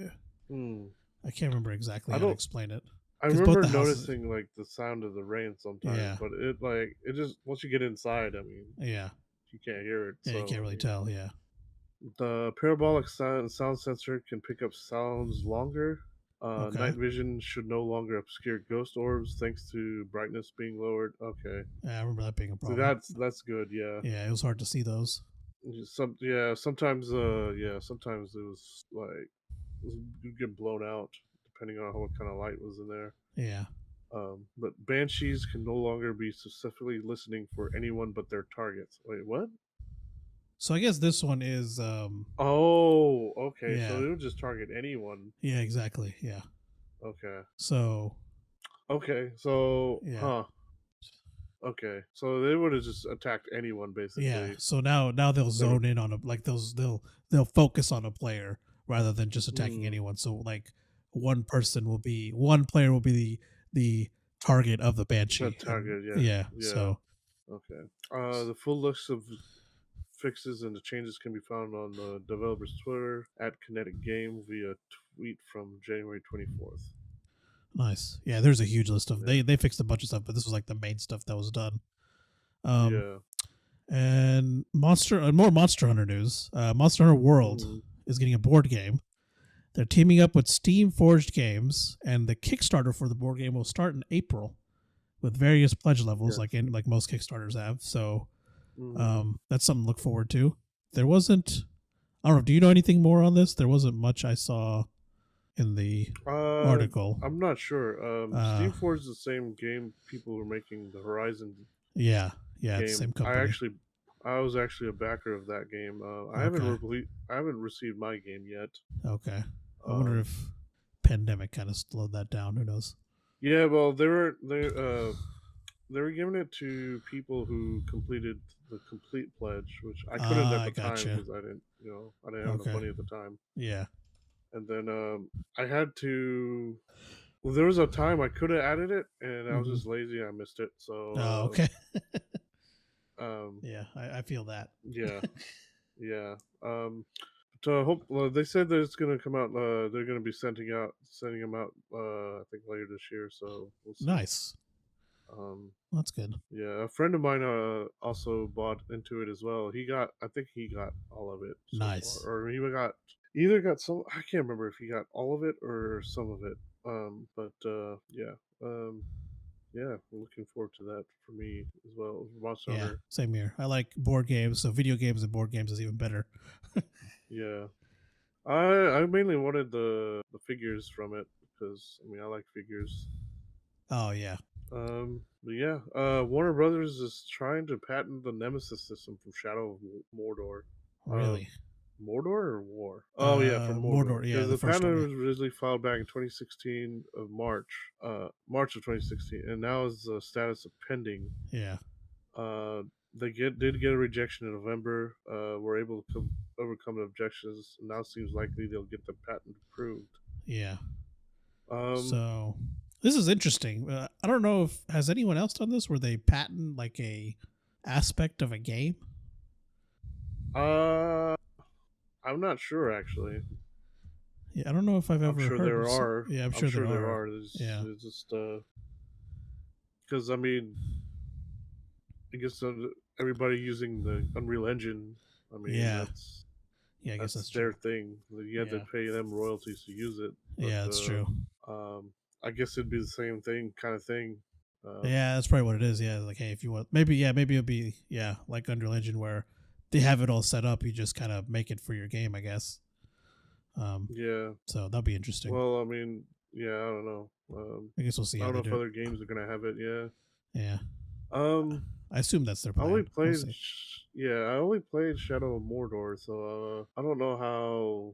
I can't remember exactly how to explain it. I remember noticing like the sound of the rain sometimes, but it just once you get inside, I mean, you can't hear it. Yeah, you can't really tell. Yeah, the parabolic sound sensor can pick up sounds longer. Night vision should no longer obscure ghost orbs thanks to brightness being lowered. Okay. Yeah, I remember that being a problem. That's good. Yeah. Yeah, it was hard to see those. Sometimes it was like you'd get blown out depending on what kind of light was in there. Yeah. But banshees can no longer be specifically listening for anyone but their targets. Wait, what? So I guess this one is oh, okay. Yeah. So it would just target anyone. Yeah, exactly. Yeah. Okay. So okay. So okay. So they would have just attacked anyone basically. Yeah. So now they'll zone in on they'll focus on a player rather than just attacking anyone. So like one player will be the target of the banshee. The target, yeah. So okay. The full list of fixes and the changes can be found on the developer's Twitter @Kinetic Game via tweet from January 24th. Nice. Yeah, there's a huge list of they fixed a bunch of stuff, but this was like the main stuff that was done. And more Monster Hunter news. Monster Hunter World is getting a board game. They're teaming up with Steam Forged Games, and the Kickstarter for the board game will start in April with various pledge levels, like most Kickstarters have. So Mm-hmm. That's something to look forward to. There wasn't. I don't know. Do you know anything more on this? There wasn't much I saw in the Uh, article. I'm not sure. Uh, Steam Force is the same game people were making the Horizon yeah, yeah, it's the game. same company. I was actually a backer of that game. Okay, I haven't received my game yet. okay. I wonder Um, if pandemic kind of slowed that down. Who knows? yeah, well, they were giving it to people who completed the complete pledge, which I couldn't at I the time gotcha. because I didn't have enough Okay, money at the time. yeah. And then I had to. Well, there was a time I could have added it, and I was Mm-hmm. just lazy. I missed it. Oh, okay. Um, Yeah, I feel that. yeah, yeah. So hope they said that it's gonna come out. They're gonna be sending them out. I think later this year. So we'll see. Nice. Um, Well, that's good. yeah, a friend of mine also bought into it as well. I think he got all of it so far, Nice. or he got either got some. I can't remember if he got all of it or some of it. But yeah. Yeah, I'm looking forward to that for me as well. Monster Yeah, Hunter. same here. I like board games, so video games and board games is even better. Yeah, I mainly wanted the figures from it because I mean I like figures. Oh yeah, But yeah, Warner Brothers is trying to patent the Nemesis system from Shadow of Mordor. Uh, really. Mordor or War? Oh yeah, from Mordor. Mordor. Yeah, Because the the first one. patent Yeah. was originally filed back in 2016 of March, March of 2016, and now is the status of pending. Yeah. Uh, they did get a rejection in November. Were able to overcome the objections. And now seems likely they'll get the patent approved. Yeah. Um, So this is interesting. I don't know if has anyone else done this where they patent like a aspect of a game. uh, I'm not sure actually. Yeah, I don't know if I've I'm ever sure heard there of. are. Yeah, I'm I'm sure there sure there are. are. Yeah. There's just because I mean, I guess everybody using the Unreal Engine. I mean, Yeah. Yeah, I guess that's that's their true. thing. You have to Yeah. pay them royalties to use it. But Yeah, that's true. I guess it'd be the same thing, kind of thing. Um, Yeah, that's probably what it is. Yeah, like hey, if you want, maybe maybe it'll be like Unreal Engine where they have it all set up. You just kind of make it for your game, I guess. Um, yeah. so that'll be interesting. Well, I mean, yeah. I don't know. I guess we'll see I how don't know they if do it. other games are gonna have it. Yeah. Yeah, Um, I assume that's their I only plan. We'll played. see. Yeah, I only played Shadow of Mordor, so I don't know how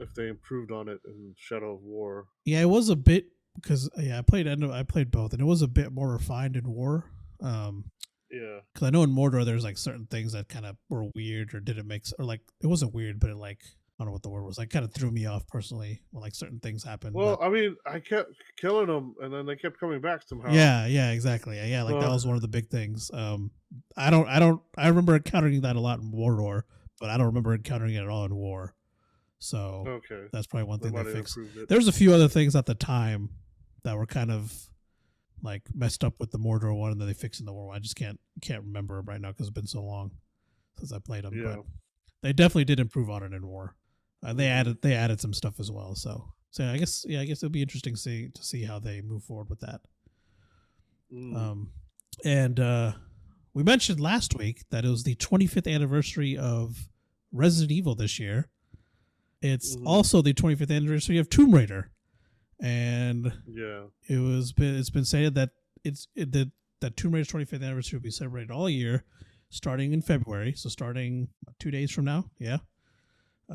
if they improved on it in Shadow of War. Yeah, it was a bit because I played both, and it was a bit more refined in War. Yeah. Because I know in Mordor there's like certain things that kind of were weird or didn't make or like it wasn't weird, but it like I don't know what the word was. Like kind of threw me off personally when like certain things happened. Well, But I mean, I kept killing them, and then they kept coming back somehow. yeah, exactly. Yeah, like that So was one of the big things. I remember encountering that a lot in Mordor, but I don't remember encountering it at all in War. So okay, that's probably one they thing they might have fixed. improved it. There's a few other things at the time that were kind of like messed up with the Mordor one, and then they fixed in the War one. I just can't remember them right now because it's been so long since I played them. But Yeah. they definitely did improve on it in War. They Mm-hmm. added some stuff as well. So I guess it'll be interesting to see how they move forward with that. Mm. And we mentioned last week that it was the 25th anniversary of Resident Evil this year. It's Mm-hmm. also the 25th anniversary of Tomb Raider, and Yeah. it's been stated that that Tomb Raider's 25th anniversary will be celebrated all year, starting in February. So starting 2 days from now,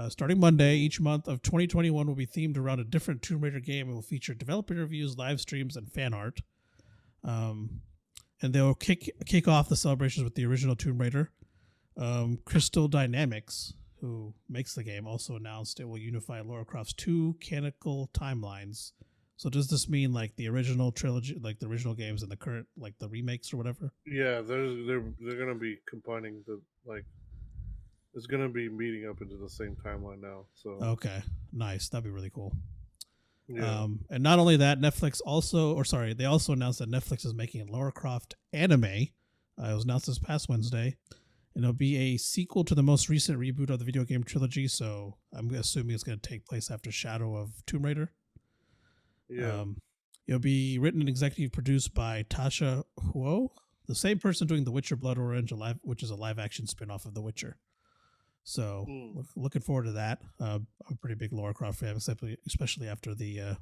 starting Monday, Mm-hmm. each month of 2021 will be themed around a different Tomb Raider game and will feature developer interviews, live streams, and fan art. And they'll kick off the celebrations with the original Tomb Raider. Crystal Dynamics, who makes the game, also announced it will unify Lara Croft's two canonical timelines. So does this mean like the original trilogy, like the original games and the current, like the remakes or whatever? Yeah. They're gonna be combining the like. It's gonna be meeting up into the same timeline now. So Okay, nice. That'd be really cool. yeah. And not only that, they also announced that Netflix is making a Lara Croft anime. It was announced this past Wednesday, and it'll be a sequel to the most recent reboot of the video game trilogy. So I'm assuming it's going to take place after Shadow of Tomb Raider. Yeah. Um, it'll be written and executive produced by Tasha Huo. the same person doing The Witcher Blood Orange, which is a live action spin off of The Witcher. So looking forward to that. I'm a pretty big Lara Croft fan, especially after the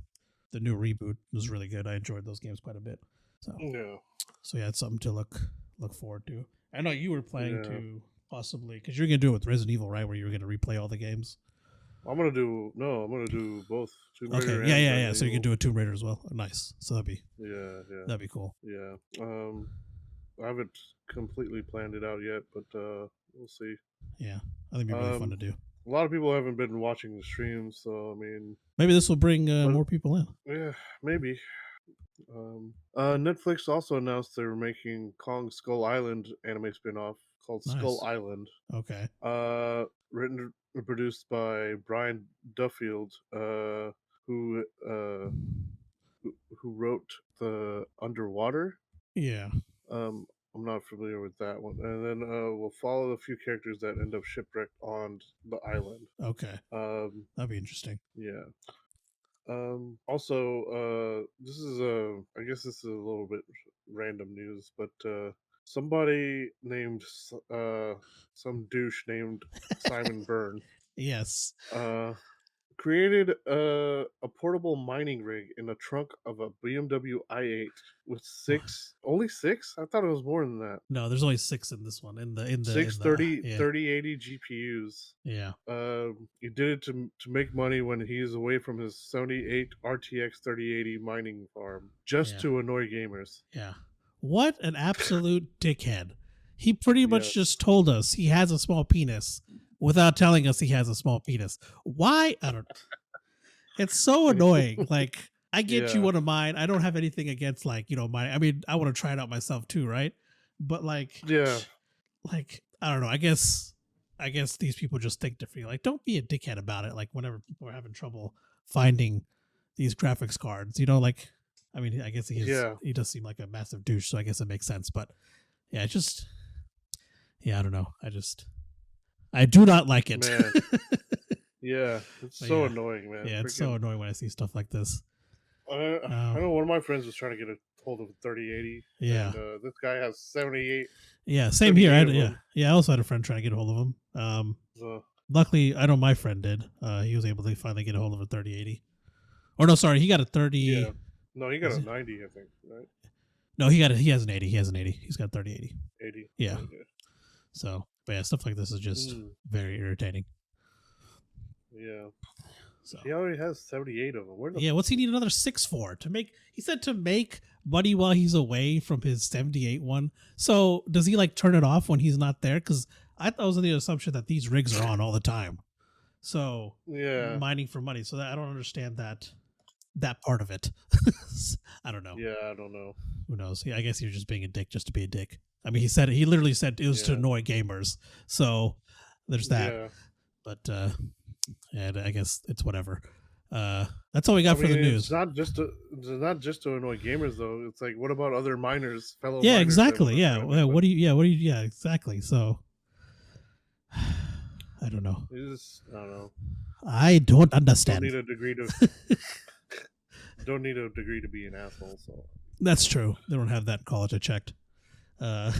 new reboot was really good. I enjoyed those games quite a bit. So yeah, it's something to look forward to. I know you were planning to possibly, because you're gonna do it with Resident Evil, right? Where you were gonna replay all the games. I'm gonna do both. Tomb Raider okay, yeah. So you can do a Tomb Raider as well. Nice. So that'd be cool. Yeah. I haven't completely planned it out yet, but we'll see. Yeah, I think it'd be really fun to do. A lot of people haven't been watching the streams, so I mean, maybe this will bring more people in. Yeah, maybe. Netflix also announced they were making Kong Skull Island anime spin-off called Skull Island. Okay. Written and produced by Brian Duffield, who wrote the Underwater. Yeah. I'm not familiar with that one. And then we'll follow a few characters that end up shipwrecked on the island. Okay. That'd be interesting. Yeah. Also, this is I guess this is a little bit random news, but somebody named some douche named Simon Byrne. Yes. Created a portable mining rig in the trunk of a BMW i8 with only six? I thought it was more than that. No, there's only 6 in this one. In the 3080 GPUs. Yeah. He did it to make money when he's away from his 78 RTX 3080 mining farm, just to annoy gamers. Yeah. What an absolute dickhead. He pretty much just told us he has a small penis without telling us he has a small penis. Why? I don't. It's so annoying. Like, I get you want to mine. I don't have anything against, like, mine. I mean, I want to try it out myself too, right? But like, like, I don't know. I guess these people just think differently. Like, don't be a dickhead about it. Like, whenever people are having trouble finding these graphics cards, like, I mean, I guess he does seem like a massive douche, so I guess it makes sense. But yeah, I don't know. I do not like it. Man. Yeah, it's so annoying, man. Yeah, it's so annoying when I see stuff like this. I know one of my friends was trying to get a hold of a 3080. Yeah. And, this guy has 78. Yeah, same here. I also had a friend trying to get a hold of him. Luckily, I know my friend did. He was able to finally get a hold of a 3080. Or no, sorry, he got a 30. Yeah. No, he got a 90, I think, right? No, he has an 80. He has an 80. He's got a 3080. 80. Yeah. So, but yeah, stuff like this is just very irritating. Yeah. So he already has 78 of them. What's he need another 6 for? He said to make money while he's away from his 78 one. So does he like turn it off when he's not there? Because I thought it was the assumption that these rigs are on all the time. So mining for money. So I don't understand that part of it. I don't know. Yeah, I don't know. Who knows? I guess you're just being a dick just to be a dick. I mean, he literally said it was to annoy gamers. So there's that. Yeah. But I guess it's whatever. That's all we got for the news. It's not just to annoy gamers though. It's like, what about other miners, fellow? Yeah, miners exactly. Yeah. What do you? Yeah, exactly. So I don't know. I don't know. I don't understand. Don't need a degree to be an asshole. So that's true. They don't have that in college. I checked. But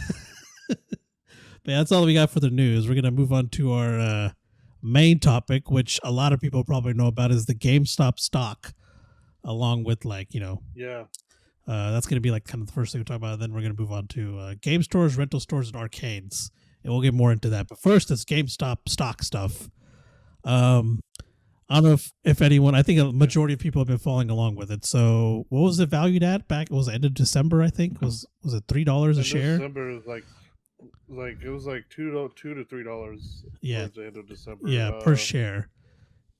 that's all we got for the news. We're gonna move on to our main topic, which a lot of people probably know about, is the GameStop stock, along with that's going to be like kind of the first thing we're talking about. Then we're going to move on to game stores, rental stores, and arcades, and we'll get more into that. But first, it's GameStop stock stuff. I don't know if anyone, I think a majority of people have been following along with it. So what was it valued at back? It was end of December, I think. Was it $3 a share? December was it was like $2 to $3. Yeah, towards the end of December. Yeah, per share,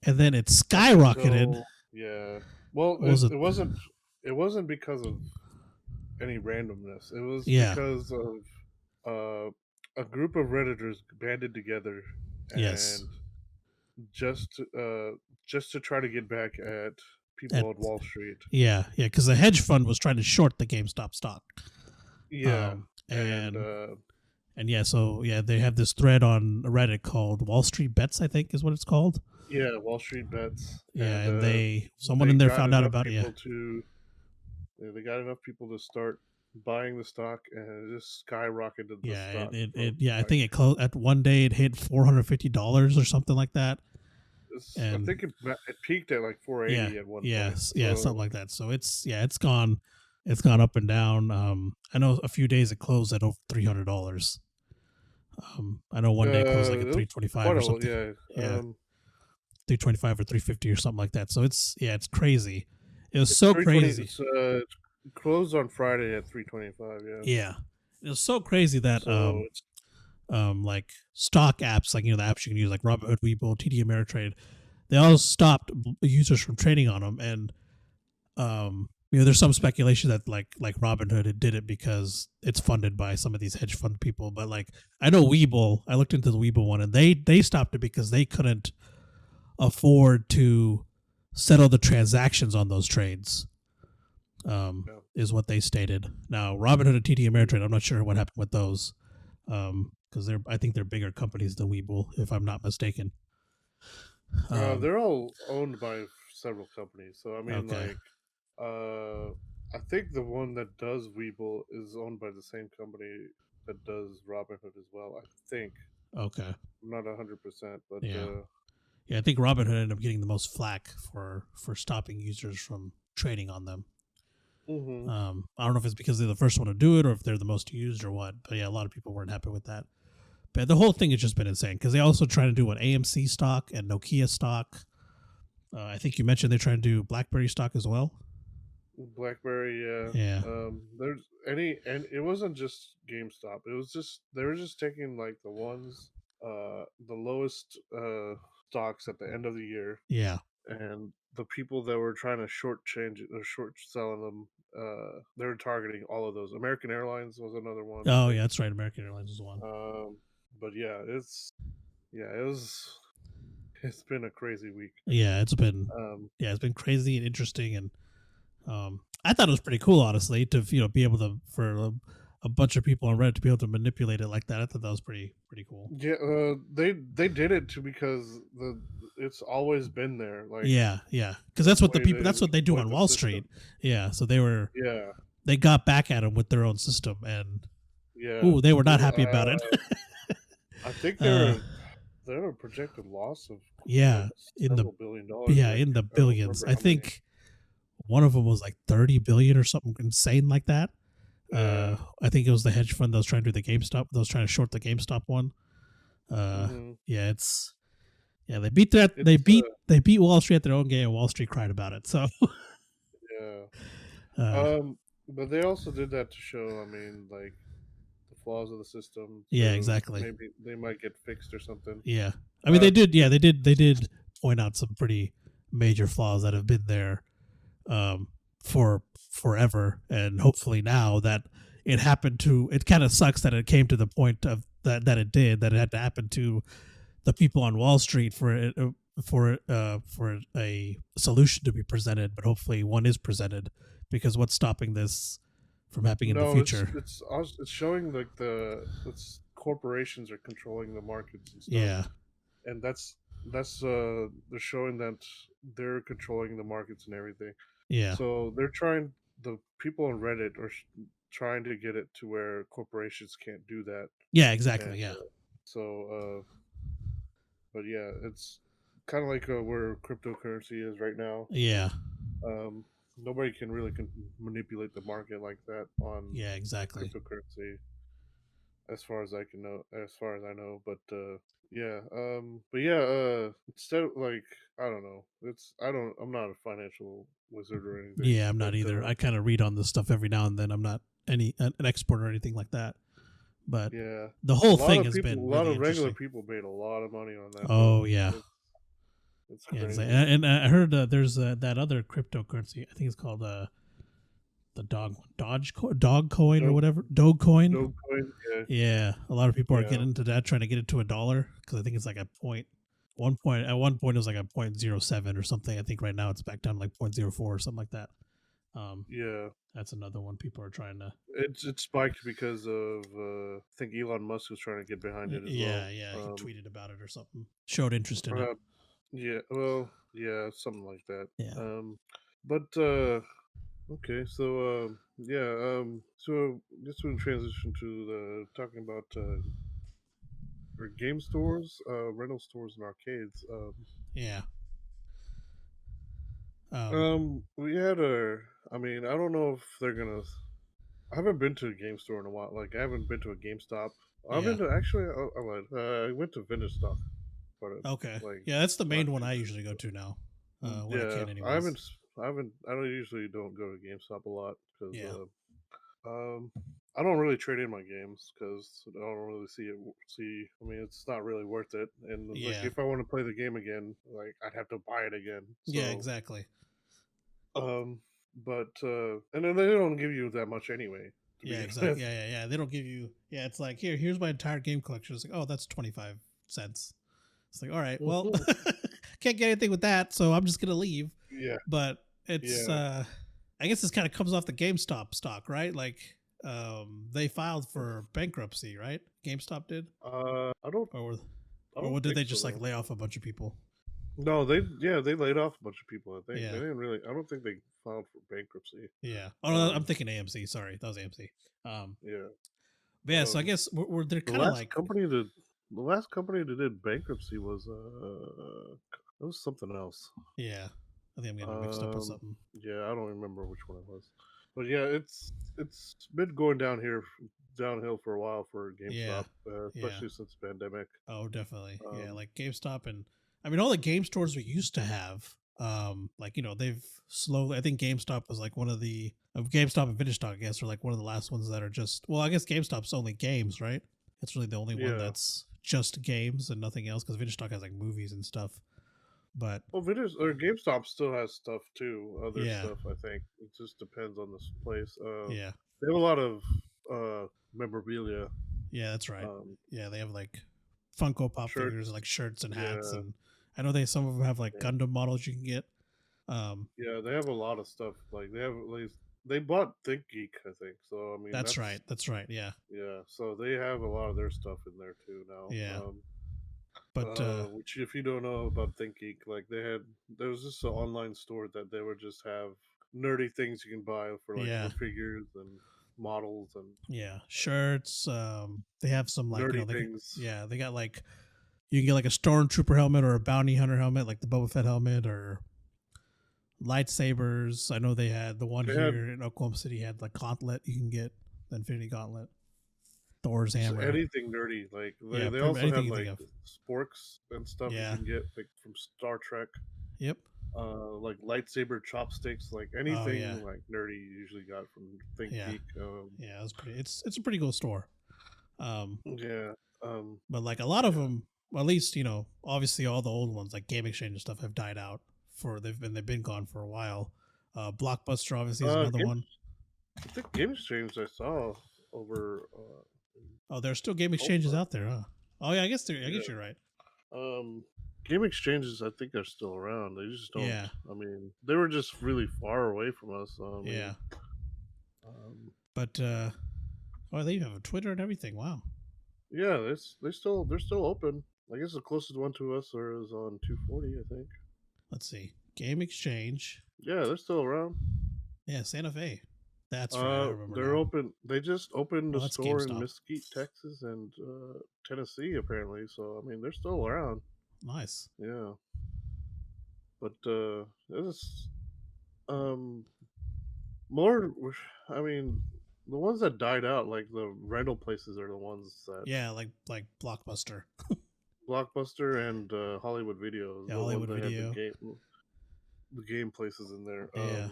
and then it skyrocketed. So, yeah, well, it wasn't because of any randomness. It was because of a group of Redditors banded together and just to try to get back at people on Wall Street. Yeah, because the hedge fund was trying to short the GameStop stock. Yeah, they have this thread on Reddit called Wall Street Bets, I think is what it's called. Yeah, Wall Street Bets. Yeah, and someone in there found out about it. They got enough people to start buying the stock, and it just skyrocketed the Yeah, stock from yeah. I like think it closed at one day. It hit $450 or something like that, I and think it peaked at like yeah, 480 at one point. yes, yeah, something So like that. So it's gone up and down. I know a few days it closed at over $300. I know one day it closed like at it was 325 quite or a something. yeah. Yeah, 325 or 350 or something like that. So it's crazy. It was It's so 320. crazy. It's closed on Friday at 325. Yeah. Yeah, it was so crazy that So it's like stock apps, like the apps you can use, like Robinhood, Webull, TD Ameritrade, they all stopped users from trading on them. And there's some speculation that like Robinhood it did it because it's funded by some of these hedge fund people. But like I know Webull, I looked into the Webull one, and they stopped it because they couldn't afford to settle the transactions on those trades. yeah. Is what they stated. Now Robinhood and TD Ameritrade, I'm not sure what happened with those. Because I think they're bigger companies than Webull, if I'm not mistaken. They're all owned by several companies. So I mean, Okay, like, I think the one that does Weeble is owned by the same company that does Robinhood as well. I think okay, I'm not 100%, but yeah, yeah. I think Robinhood ended up getting the most flack for stopping users from trading on them. hmm I don't know if it's because they're the first one to do it or if they're the most used or what. But yeah, a lot of people weren't happy with that. But the whole thing has just been insane because they also try to do an AMC stock and Nokia stock. I think you mentioned they're trying to do BlackBerry stock as well. BlackBerry, yeah. Yeah, There's and it wasn't just GameStop. It was just they were just taking like the lowest stocks at the end of the year, yeah. and the people that were trying to short change it or short selling them, they were targeting all of those. American Airlines was another one, I Oh yeah, think. that's right. American Airlines was one. Um, but yeah, it was it's been a crazy week. Yeah, Um, it's been crazy and interesting, and I thought it was pretty cool, honestly, to be able to for a bunch of people on Reddit to be able to manipulate it like that. I thought that was pretty cool. yeah, they did it too because it's always been there. Like Yeah, yeah, because that's what that's they what they do exploit on the Wall system. Street. Yeah, so Yeah, they got back at them with their own system, and yeah. ooh, they were not Well, happy about it. I think uh, they're a projected loss of like yeah, in the several $billion. Like in the I don't billions. remember I how many. think one of them was like 30 billion or something insane like that. Yeah. I think it was the hedge fund that was trying to do the GameStop. That was trying to short the GameStop one. hmm Yeah, it's yeah. They beat that. It's They beat Wall Street at their own game, and Wall Street cried about it. So, yeah. uh, But they also did that to show. I mean, like the flaws of the system. yeah, So exactly. maybe they might get fixed or something. Yeah, I mean Uh, they did. Yeah, they did point out some pretty major flaws that have been there um, for forever, and hopefully now that it happened to. It kind of sucks that it came to the point of that it did that it had to happen to the people on Wall Street for it for a solution to be presented, but hopefully one is presented because what's stopping this from happening in the no, future? it's showing like it's corporations are controlling the markets and stuff, Yeah, and that's they're showing that they're controlling the markets and everything. yeah, So they're trying the people on Reddit are trying to get it to where corporations can't do that, yeah, and exactly. Yeah, so but yeah, it's kind of like where cryptocurrency is right now. yeah, Um, nobody can really manipulate the market like that on yeah, exactly. cryptocurrency, as far as I can know, as far as I know. Yeah, but yeah, instead of like I don't know, I'm not a financial wizard or anything, Yeah, I'm but not either. I kind of read on this stuff every now and then. I'm not an expert or anything like that, but yeah, the a whole lot thing of has people, been a lot really of regular interesting. people made a lot of money on that though. Oh yeah, It's yeah, crazy. and I heard there's that other cryptocurrency. I think it's called the dog coin or Doge, whatever, Dogecoin. Dogecoin, yeah, Yeah, a lot of people are yeah, getting into that, trying to get it to $1 because I think it's like a point. At one point it was like a 0.07 or something. I think right now it's back down to like 0.04 or something like that. Um, yeah. that's another one people are trying to. It spiked because of I think Elon Musk was trying to get behind it as Yeah, well. yeah, he tweeted about it or something, showed interest in it. Uh, yeah, well, yeah, something like that. Yeah, Um, but Okay, so so this would transition to the talking about or game stores, rental stores, and arcades. Yeah. Um, We had a. I mean, I don't know if they're gonna. I haven't been to a game store in a while. Like, I haven't been to a GameStop. I've been yeah. to actually. I went to Vintage Stock, but Okay. like Yeah, that's the not main one too. I usually go to now. When I Yeah, can, anyways. I haven't. I don't usually don't go to GameStop a lot because Yeah. um, I don't really trade in my games because I don't really see it. See, I mean, it's not really worth it. And like, Yeah. if I want to play the game again, like I'd have to buy it again. Yeah. So, Exactly. um, and then they don't give you that much anyway to Yeah. begin Exactly. with. Yeah. Yeah. Yeah. They don't give you. Yeah. It's like here's my entire game collection. It's like, oh, that's 25 cents. It's like, all right, well, Mhm. can't get anything with that, so I'm just gonna leave. Yeah, But it's yeah. I guess this kind of comes off the GameStop stock, right? Like they filed for bankruptcy, right? GameStop did? I don't. Or were, I or don't what did think they so just like though. lay off a bunch of people? No, they laid off a bunch of people. I think they Yeah. didn't really. I don't think they filed for bankruptcy. Yeah. Oh no, I'm Um, thinking AMC, sorry. That was AMC. Um yeah. but yeah, so I Um, guess we're they're the kind of last like company that the last company that did bankruptcy was it was something else. yeah. I think I'm getting mixed up with something. Yeah, I don't remember which one it was, but yeah, it's been going downhill for a while for Yeah. GameStop, Yeah. especially since the pandemic. Oh, definitely. Yeah, Um, like GameStop and I mean all the game stores we used to have. Like they've slowly. I think GameStop was like one of the GameStop and Vintage Stock, I guess, are like one of the last ones that are just. Well, I guess GameStop's only games, right? It's really the only one yeah. that's just games and nothing else because Vintage Stock has like movies and stuff. But Well, videos or GameStop still has stuff too. Other yeah, stuff, I think. It just depends on this place. yeah, They have a lot of memorabilia, yeah, that's right. um, Yeah, they have like Funko Pop figures, like shirts. shirts and hats, Yeah, and I know some of them have like yeah, Gundam models you can get. Um, yeah. They have a lot of stuff. Like they have at least they bought ThinkGeek, I think. So I mean, that's that's right. That's right. Yeah, yeah. So they have a lot of their stuff in there too now. yeah. But Which if you don't know about ThinkGeek, like there was just an online store that they would just have nerdy things you can buy for like yeah, little figures and models and yeah, shirts. They have some like nerdy they things. yeah they got like you can get like a stormtrooper helmet or a bounty hunter helmet, like the Boba Fett helmet, or lightsabers. I know they had the one They had here in Oklahoma City had like gauntlet you can get the Infinity Gauntlet, Thor's just hammer. anything nerdy. Like Yeah, they pretty much also anything have you think like of. sporks and stuff you Yeah. can get like from Star Trek. Yep. Like lightsaber chopsticks, like Oh yeah. anything like nerdy you usually got from Yeah. ThinkGeek. Yeah. It's pretty. It's a pretty cool store. Um, Yeah. but like a lot of Yeah. them, at least obviously all the old ones like Game Exchange and stuff have died out for they've been gone for a while. Blockbuster obviously is another Game one. I think Game Exchange I saw over in Oh, there's still Game Exchanges Tulsa. out there, huh? Oh yeah, I guess I guess Yeah. you're right. Game exchanges, I think, are still around. They just don't. Yeah, I mean, they were just really far away from us. So, I yeah. mean, um, But oh, they have a Twitter and everything. Wow. yeah, they're still open. I guess the closest one to us is on 240. I think. Let's see. Game Exchange. Yeah, they're still around. Yeah, Santa Fe. That's right. I remember They're now. open. They just opened Oh, a that's store in GameStop. Mesquite, Texas, and Tennessee, apparently. So, I mean, they're still around. Nice. Yeah, but it's um more. I mean, the ones that died out, like the rental places, are the ones that Yeah, like Blockbuster. Blockbuster and Hollywood Video is Yeah, the ones Hollywood that had Video. the game places in there. Yeah.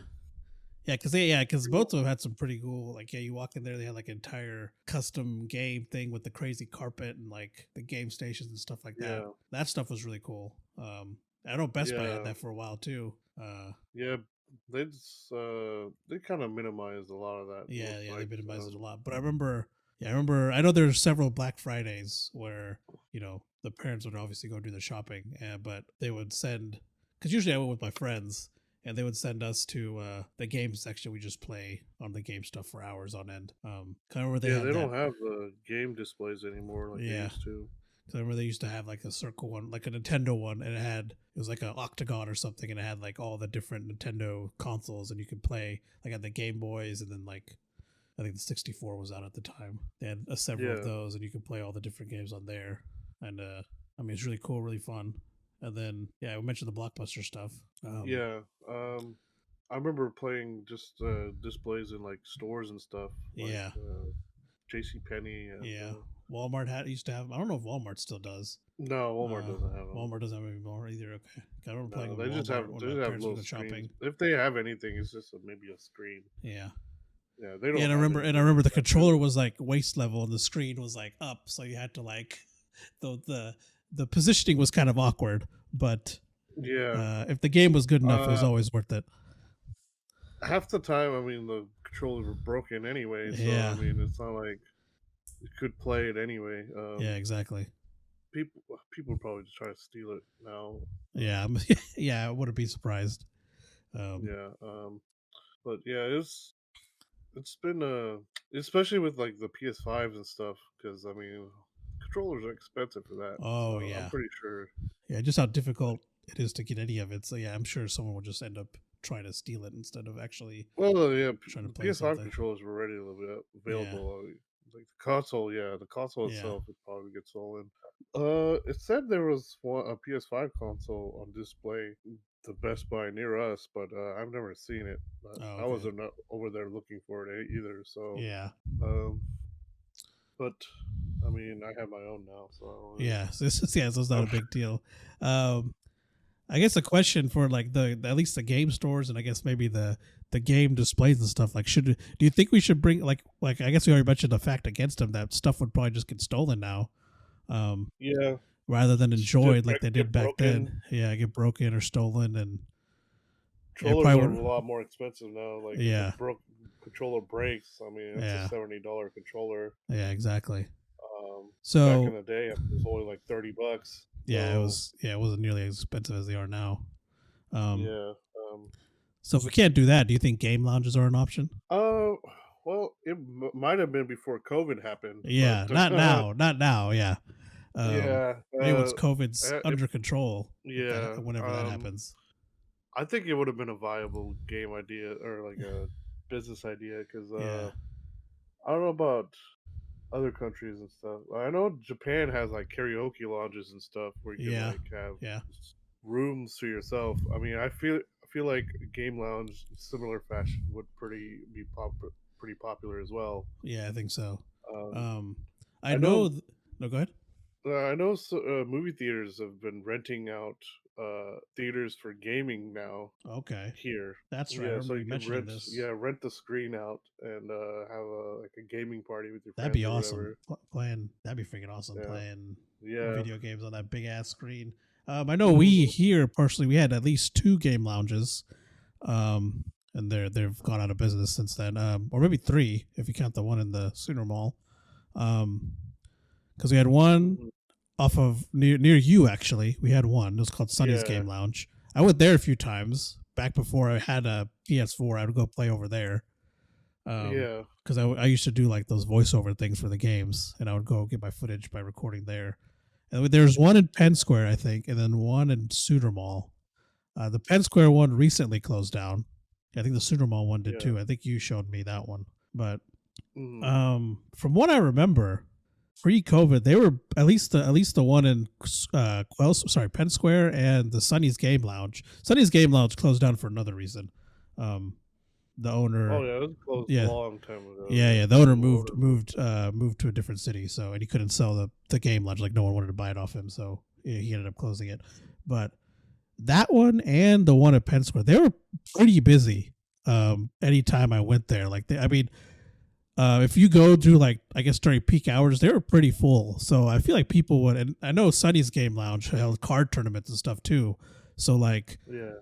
Because both of them had some pretty cool. Like, yeah, you walk in there, they had like an entire custom game thing with the crazy carpet and like the game stations and stuff like that. Yeah, That stuff was really cool. I know Best Buy had yeah, that for a while too. yeah. They kind of minimized a lot of that. Yeah, yeah, they Like, minimized it a lot. But I remember, yeah, I remember. I know there's several Black Fridays where the parents would obviously go do the shopping, but they would send because usually I went with my friends, and they would send us to the game section. We just play on the game stuff for hours on end. Kind of where they yeah, had they that. don't have the game displays anymore like they Yeah, used to. 'Cause I remember they used to have like a circle one, like a Nintendo one, and it was like an octagon or something, and it had like all the different Nintendo consoles, and you could play like at the Game Boys, and then like I think the 64 was out at the time. They had several of Yeah, those, and you could play all the different games on there. And I mean, it's really cool, really fun. And then yeah, we mentioned the Blockbuster stuff. yeah. I remember playing just displays in like stores and stuff, like Yeah, J.C. Penney and yeah. Walmart used to have. I don't know if Walmart still does. no, Walmart doesn't have them. Walmart doesn't have them anymore either. Okay, I remember playing No, them at Walmart when they my just have parents would little go screens. shopping. If they have anything, it's just maybe a screen. Yeah, Yeah, they yeah. don't And I have remember, anything the that controller good. was like waist level, and the screen was like up, so you had to like the positioning was kind of awkward, but Yeah, if the game was good enough, it was uh, always worth it. half the time, I mean, the controllers were broken anyway, so I Yeah, mean, it's not like you could play it anyway. yeah, exactly. People would probably just try to steal it now. Yeah, yeah, I wouldn't be surprised. Um, Yeah, but yeah, it's been especially with like the PS5s and stuff, because I mean, controllers are expensive for that, oh so I'm yeah, pretty sure. yeah, just how difficult it is to get any of it. So yeah, I'm sure someone will just end up trying to steal it instead of actually Well, yeah, trying to the play PS5 something. controllers were already Yeah, available. Like the console, yeah, the console yeah. itself would probably get stolen. It said there was a PS5 console on display, the Best Buy near us, but I've never seen it. But Oh, I okay. wasn't over there looking for it either. So, Yeah, um, but I mean, I have my own now, so I don't really. yeah. So it's not Oh, a big deal. Um, I guess a question for like the at least the game stores and I guess maybe the game displays and stuff. Like, do you think we should bring like I guess we already mentioned the fact against them that stuff would probably just get stolen now, um, yeah, rather than just enjoyed like they did get back broken. then. Yeah, get broken or stolen, and yeah, Controllers probably are would. a lot more expensive now. Like if a Yeah, broke controller breaks, I mean it's a yeah, $70 controller. yeah, exactly. Back in So the day, it was only like $30. yeah, So it wasn't nearly as expensive as they are now. Um, yeah, so if we can't do that, do you think game lounges are an option? uh, well, it might have been before COVID happened, but Yeah, not now, not now. Yeah, um, yeah, maybe once COVID's if under control, yeah, whenever that happens. I think it would have been a viable game idea or like a business idea because Yeah, I don't know about other countries and stuff. I know Japan has like karaoke lounges and stuff where you can yeah, like have yeah, rooms to yourself. I mean, I feel like a game lounge similar fashion would pretty popular as well. yeah. I think so. Um, Um, I I know. know No, go ahead. movie theaters have been renting out theaters for gaming now Okay, here. that's right. I Yeah, so remember you you can mentioning this. rent the screen out and have a gaming party with your That'd friends be or awesome. whatever. Playing that'd be freaking awesome. Yeah, Playing yeah, video games on that big ass screen. I know we hmm here personally we had at least two game lounges, um, and they've gone out of business since then, or maybe three if you count the one in the Sooner Mall. Um, because we had one hmm off of near you actually. We had one. It was called Sunny's yeah, Game Lounge. I went there a few times back before I had a PS4. I would go play over there. yeah, Because I used to do like those voiceover things for the games, and I would go get my footage by recording there. And there's one in Penn Square, I think, and then one in Suter Mall. The Penn Square one recently closed down. I think the Suter Mall one did yeah. too. I think you showed me that one. But hmm from what I remember, pre-COVID, they were at least the one in Penn Square and the Sunny's Game Lounge. Sunny's Game Lounge closed down for another reason. Um, the Oh owner, yeah, it was closed a yeah, long time ago. yeah, Yeah, yeah. The owner the owner moved. moved to a different city, so and he couldn't sell the game lounge. Like no one wanted to buy it off him, so he ended up closing it. But that one and the one at Penn Square, they were pretty busy. Anytime I went there, I mean, if you go to like I guess during peak hours, they were pretty full. So I feel like people would, and I know Sunny's Game Lounge held card tournaments and stuff too. So like Yeah,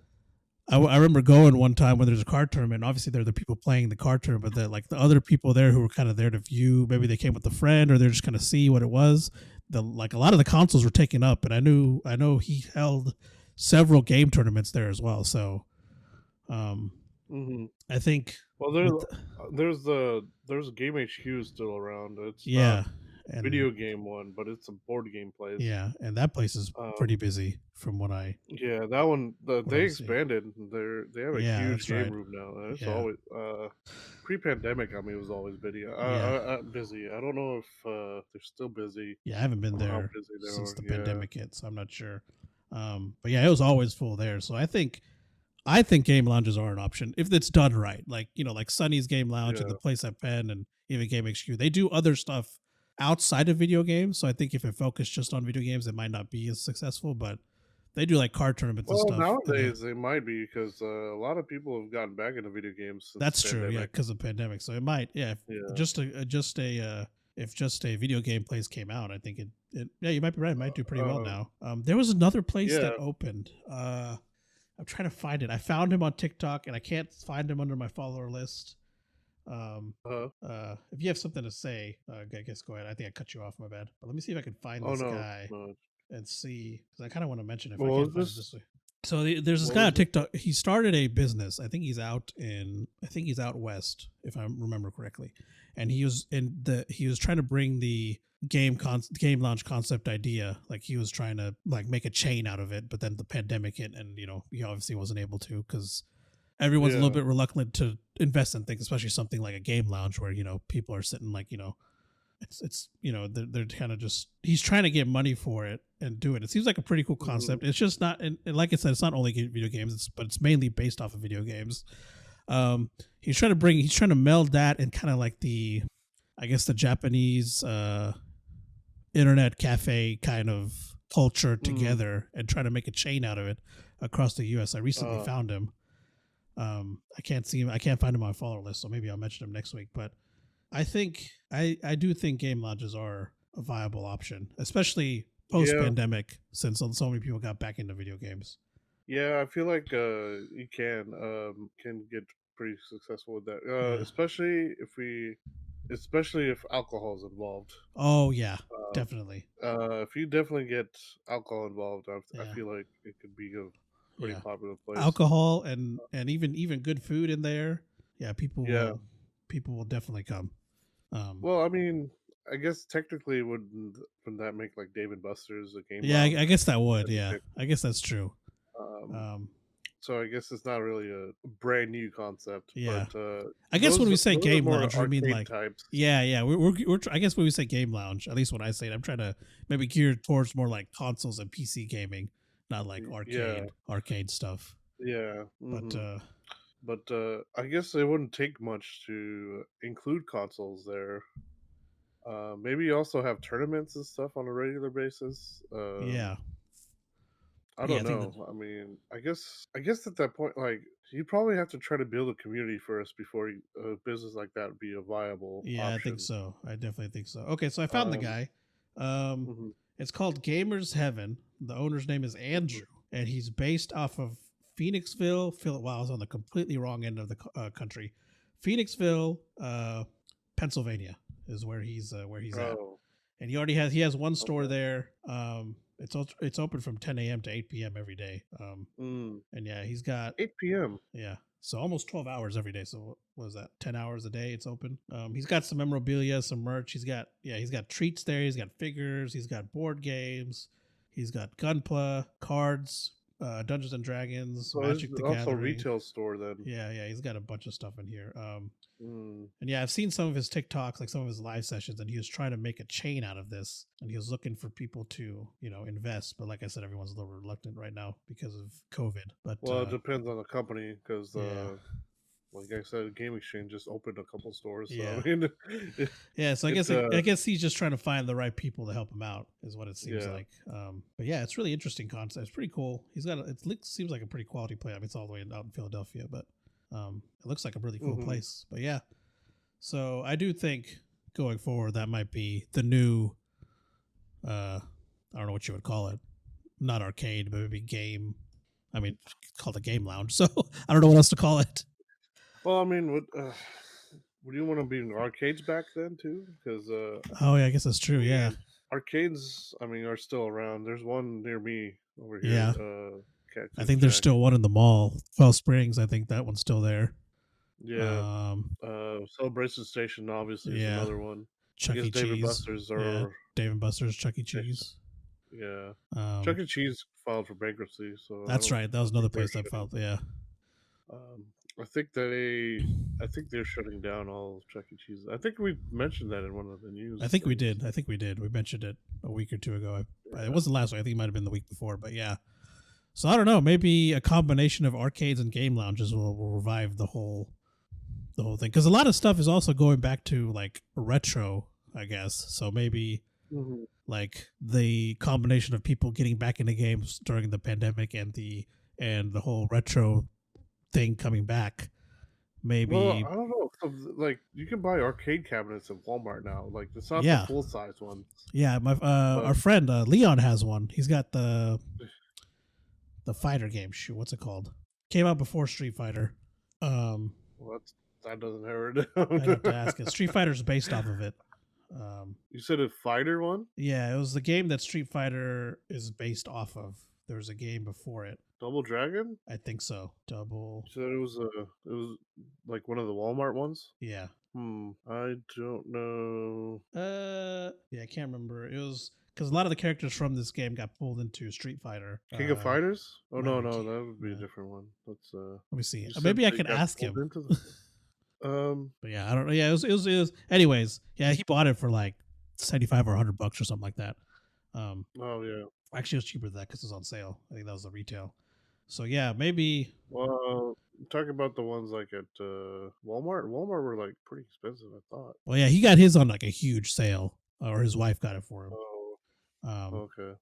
I remember going one time when there's a card tournament. Obviously, there are the people playing the card tournament, but like the other people there who were kind of there to view. Maybe they came with a friend, or they're just kind of see what it was. Like a lot of the consoles were taken up, and I know he held several game tournaments there as well. So, um, hmm I think well, with there's Game HQ still around. It's not yeah, and video game one, but it's a board game place. yeah, and that place is pretty Um, busy from yeah, that one what they I'm seeing. expanded. They have a Yeah, huge that's game right. room now. And it's Yeah, always pre-pandemic. I mean, it was always busy. yeah, Busy. I don't know if they're still busy yeah. I haven't been or how there busy they since are. the Yeah. pandemic hit, so I'm not sure. But yeah, it was always full there. So I think game lounges are an option if it's done right. Like, like Sunny's Game Lounge and the Yeah. place at Penn and even Game HQ. They do other stuff outside of video games. So I think if it focused just on video games, it might not be as successful. But they do like card tournaments and Well, stuff. And nowadays they might be because a lot of people have gotten back into video games since that's the true, yeah, pandemic. because of pandemic. So it might, yeah, Yeah. if just a video game place came out, I think it yeah, you might be right. It might do pretty well Uh, now. There was another place yeah. that opened. I'm trying to find it. I found him on TikTok, and I can't find him under my follower list. Uh, If you have something to say, I guess go ahead. I think I cut you off. My bad. But let me see if I can find oh this no. guy No. and see because I kind of want to mention it if What I can't was find it this? this way. So there's this What guy was on this? TikTok. He started a business. I think he's out west, if I remember correctly. And he was trying to bring the game launch concept idea. Like he was trying to like make a chain out of it, but then the pandemic hit, and he obviously wasn't able to because everyone's a little Yeah. bit reluctant to invest in things, especially something like a game lounge where people are sitting like it's they're kind of just he's trying to get money for it and do it. It seems like a pretty cool Mhm. concept. It's just not, and like I said, it's not only video games, but it's mainly based off of video games. He's trying to meld that and kind of like I guess the Japanese internet cafe kind of culture Mm. together and try to make a chain out of it across the U.S. I recently Uh, found him. I can't see him. I can't find him on my follower list, so maybe I'll mention him next week. But I do think game lodges are a viable option, especially post yeah. pandemic, since so many people got back into video games. Yeah, I feel like you can get pretty successful with that. Yeah. Especially if alcohol is involved. Oh yeah, Um, definitely. if you definitely get alcohol involved, I Yeah. feel like it could be a pretty Yeah. popular place. Alcohol and even good food in there. Yeah, Yeah. people will definitely come. Um, Well, I mean, I guess technically wouldn't that make like Dave and Buster's a game yeah, lounge? I guess that would. That'd be Yeah, I guess that's true. Um, Um, so I guess it's not really a brand new concept, but yeah, I guess when we say those are game more lounge, we mean arcade like, types. yeah. I guess when we say game lounge, at least when I say it, I'm trying to maybe gear towards more like consoles and PC gaming, not like Yeah, arcade stuff. yeah. But But I guess it wouldn't take much to include consoles there. Maybe you also have tournaments and stuff on a regular basis. yeah, I yeah, don't I think that. know. I mean, I guess at that point, like you probably have to try to build a community first before a business like that would be a viable Yeah, I think option. so. I definitely think so. Okay, so I found the Um, guy. Um, mhm, it's called Gamers Heaven. The owner's name is mhm. Andrew, and he's based off of Phoenixville. Wow, I was on the completely wrong end of the country. Phoenixville, Pennsylvania is where he's at, Oh, and he has one store okay. there. It's open from 10 a.m. to 8 p.m. every day. Mm, And yeah, he's got 8 p.m. yeah. So almost 12 hours every day. So what was that? 10 hours a day it's open. He's got some memorabilia, some merch. He's got treats there. He's got figures. He's got board games. He's got Gunpla, cards, Dungeons and Dragons, So it's Magic the also a Gathering. retail store then. Yeah, he's got a bunch of stuff in here. Mm, And yeah, I've seen some of his TikToks, like some of his live sessions, and he was trying to make a chain out of this. And he was looking for people to, invest. But like I said, everyone's a little reluctant right now because of COVID. But well, it depends on the company because, yeah, like I said, Game Exchange just opened a couple stores. So yeah. I mean, it, Yeah, so it I guess he's just trying to find the right people to help him out, is what it seems yeah. like. But yeah, it's really interesting concept. It's pretty cool. Seems like a pretty quality play. I mean, it's all the way out in Philadelphia, but it looks like a really cool Hmm. place. But yeah, so I do think going forward that might be the new. I don't know what you would call it. Not arcade, but maybe game. I mean, it's called a game lounge. So I don't know what else to call it. Well, I mean, would you want to be in arcades back then too? Because Oh yeah, I guess that's I true. Yeah, mean, arcades, I mean, are still around. There's one near me over here, yeah. I Cactus think there's Jack. still one in the mall, 12 Springs. I think that one's still there. Yeah. Um, Celebration Station obviously is yeah, another one. I Chuck guess E. Dave and Cheese. Buster's Yeah, are Dave and Buster's, Chuck E. next. Cheese. Yeah, Chuck Um, E. Cheese filed for bankruptcy, so that's right. That I was don't another think they're place that shutting. felt. Yeah, Um, I think they're shutting down all of Chuck E. Cheese. I think we mentioned that in one of the news I think we things. did. I think we did. We mentioned it a week or two ago. It Yeah. wasn't last week. I think it might have been the week before. But yeah. So I don't know. Maybe a combination of arcades and game lounges will revive the whole thing, because a lot of stuff is also going back to like retro, I guess. So maybe hmm like the combination of people getting back into games during the pandemic and the whole retro thing coming back. Well, Maybe I don't know. Like you can buy arcade cabinets at Walmart now. Like it's not the yeah, full size ones, yeah. My but our friend Leon has one. He's got the fighter game. Shoot, what's it called? Came out before Street Fighter. Um, well, that doesn't narrow it I'd have to down. ask it. Street Fighter's based off of it. Um, You said a fighter one? yeah, it was the game that Street Fighter is based off of. There was a game before it. Double Dragon? I think so. Double. You said it was like one of the Walmart ones? Yeah. I don't know. Yeah, I can't remember. It was because a lot of the characters from this game got pulled into Street Fighter. King of Fighters? Oh might no, be no, King- that would be a uh, different one. That's Let me see. you said Maybe I they can got ask pulled him. into the But yeah, I don't know. Yeah, it was. Anyways, yeah, he bought it for like 75 or $100 or something like that. oh yeah. Actually, it was cheaper than that because it was on sale. I think that was the retail. So yeah, maybe. Well, talk about the ones like at Walmart. Walmart were like pretty expensive, I thought. Well, yeah, he got his on like a huge sale, or his wife got it for him. Oh, Um, okay.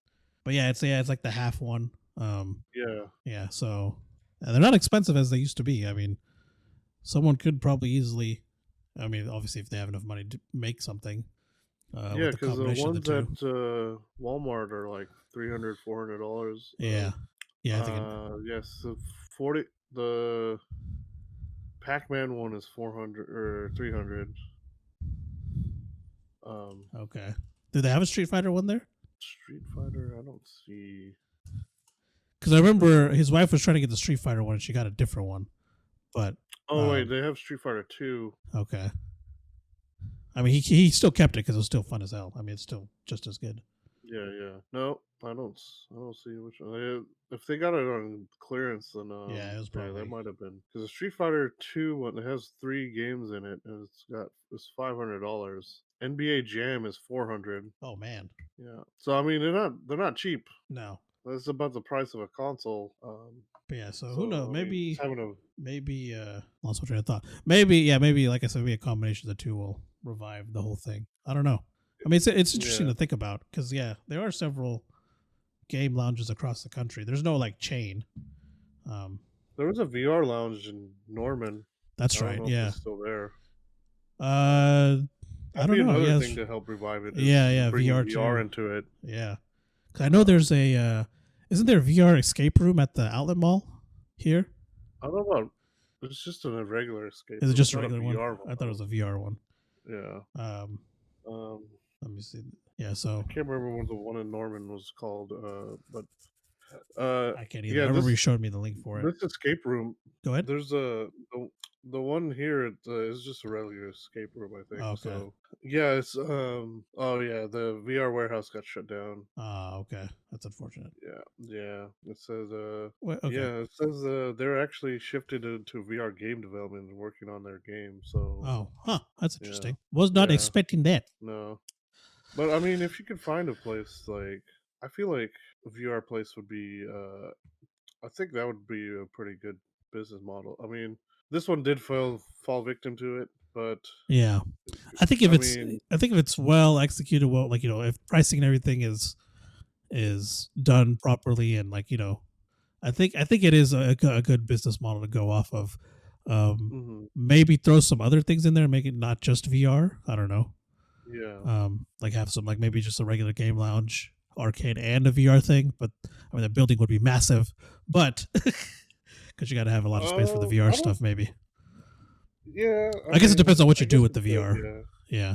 but it's like the half one. Yeah. Yeah, so they're not expensive as they used to be. I mean, someone could probably easily. I mean, obviously, if they have enough money to make something. Yeah, With the because the combination of the ones two. at Walmart are like $300, $400. Yeah, yeah, I think. Yes, the 40 the Pac-Man one is 400 or 300. Okay. Do they have a Street Fighter one there? Street Fighter, I don't see. Because I remember his wife was trying to get the Street Fighter one, and she got a different one. But Oh wait, they have Street Fighter 2. okay. I mean, he still kept it because it was still fun as hell. I mean, it's still just as good. Yeah, yeah. No, I don't see which one. If they got it on clearance, then Yeah, it was probably. that might have been because the Street Fighter 2 one, it has 3 games in it, and it's $500. NBA Jam is 400. Oh man, Yeah. So I mean, they're not cheap. no. That's about the price of a console. But yeah, so who knows? I mean, just Maybe lost my train of thought. Maybe like I said, maybe a combination of the two will revive the whole thing. I don't know. I mean, it's interesting yeah. to think about because there are several game lounges across the country. There's no like chain. There was a VR lounge in Norman. That's I right. don't know if Yeah. it's still there. I That'd don't be know. another Yeah, thing to help revive it. yeah, bringing VR VR too. into it. Yeah, 'cause I know there's a. Isn't there a VR escape room at the outlet mall here? I don't know about. It's just a regular escape. Is it room. just It's a not regular one? VR I thought it was a VR one. Yeah. Let me see. Yeah, so I can't remember what the one in Norman was called. But I can't either. yeah, I remember you showed me the link for it. this escape room. Go ahead. There's the one here. Is just a regular escape room, I think. Oh, okay. So yeah, it's oh yeah, the VR warehouse got shut down. Okay, that's unfortunate. Yeah. It says Okay. yeah, it says they're actually shifted into VR game development and working on their game. So that's interesting. Was not expecting that. No, but I mean, if you could find a place like, I feel like a VR place would be I think that would be a pretty good business model. I mean, this one did fall victim to it, but yeah, I think if it's well executed, well, like if pricing and everything is done properly, and like I think it is a good business model to go off of. Maybe throw some other things in there, make it not just VR. I don't know. Yeah. Like have some like maybe just a regular game lounge, arcade, and a VR thing. But I mean, the building would be massive, but because you got to have a lot of space for the VR stuff, maybe. Yeah, I guess it depends on what you do with the could, VR. Yeah.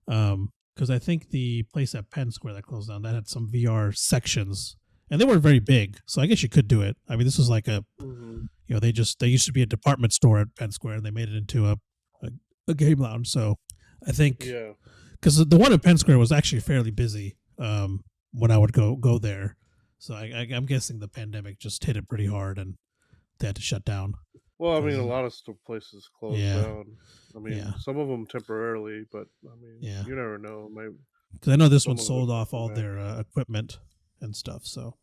Because I think the place at Penn Square that closed down that had some VR sections, and they weren't very big, so I guess you could do it. I mean, this was like a, they used to be a department store at Penn Square, and they made it into a game lounge. So I think, because the one in Penn Square was actually fairly busy when I would go there. So I'm guessing the pandemic just hit it pretty hard and they had to shut down. Well, I mean, a 'Cause- lot of places closed yeah, down. I mean, yeah, some of them temporarily, but I mean, yeah. you never know. Maybe Because I know this one some of them sold will off come all back. their equipment and stuff. So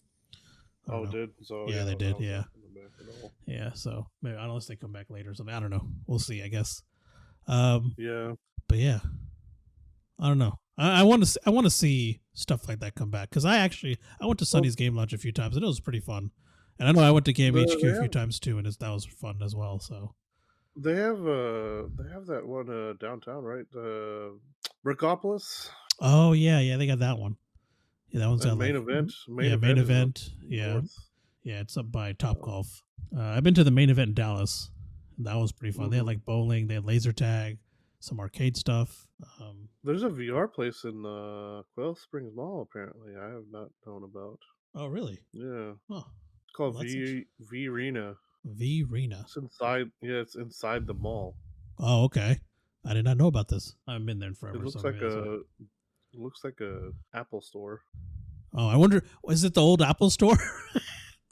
I don't Oh, it know. did. So Yeah, yeah, they that did. was Yeah, not coming back at all. yeah. So maybe unless they come back later or something. I don't know. We'll see. I guess. Yeah. But yeah, I don't know. I want to. I want to see stuff like that come back because I went to Well, Sunny's Game Lounge a few times and it was pretty fun. And I know I went to Game HQ they a few have times too, and that was fun as well. So they have that one downtown, right? Brickopolis yeah, yeah, they got that one. Yeah, that one's and got like main yeah, main event is up event. Yeah, north. yeah, it's up by Top Oh. Golf. I've been to the main event in Dallas. And that was pretty fun. They had Hmm. like bowling, they had laser tag, some arcade stuff. There's a VR place in Quail Springs Mall. Apparently, I have not known about. Oh, really? Yeah, Oh, it's called well, that's it. V Arena. V Rena. It's inside. Yeah, it's inside the mall. Oh, okay. I did not know about this. I haven't been there in It forever, so looks maybe like that's why. a Apple store. Oh, I wonder, is it the old Apple store?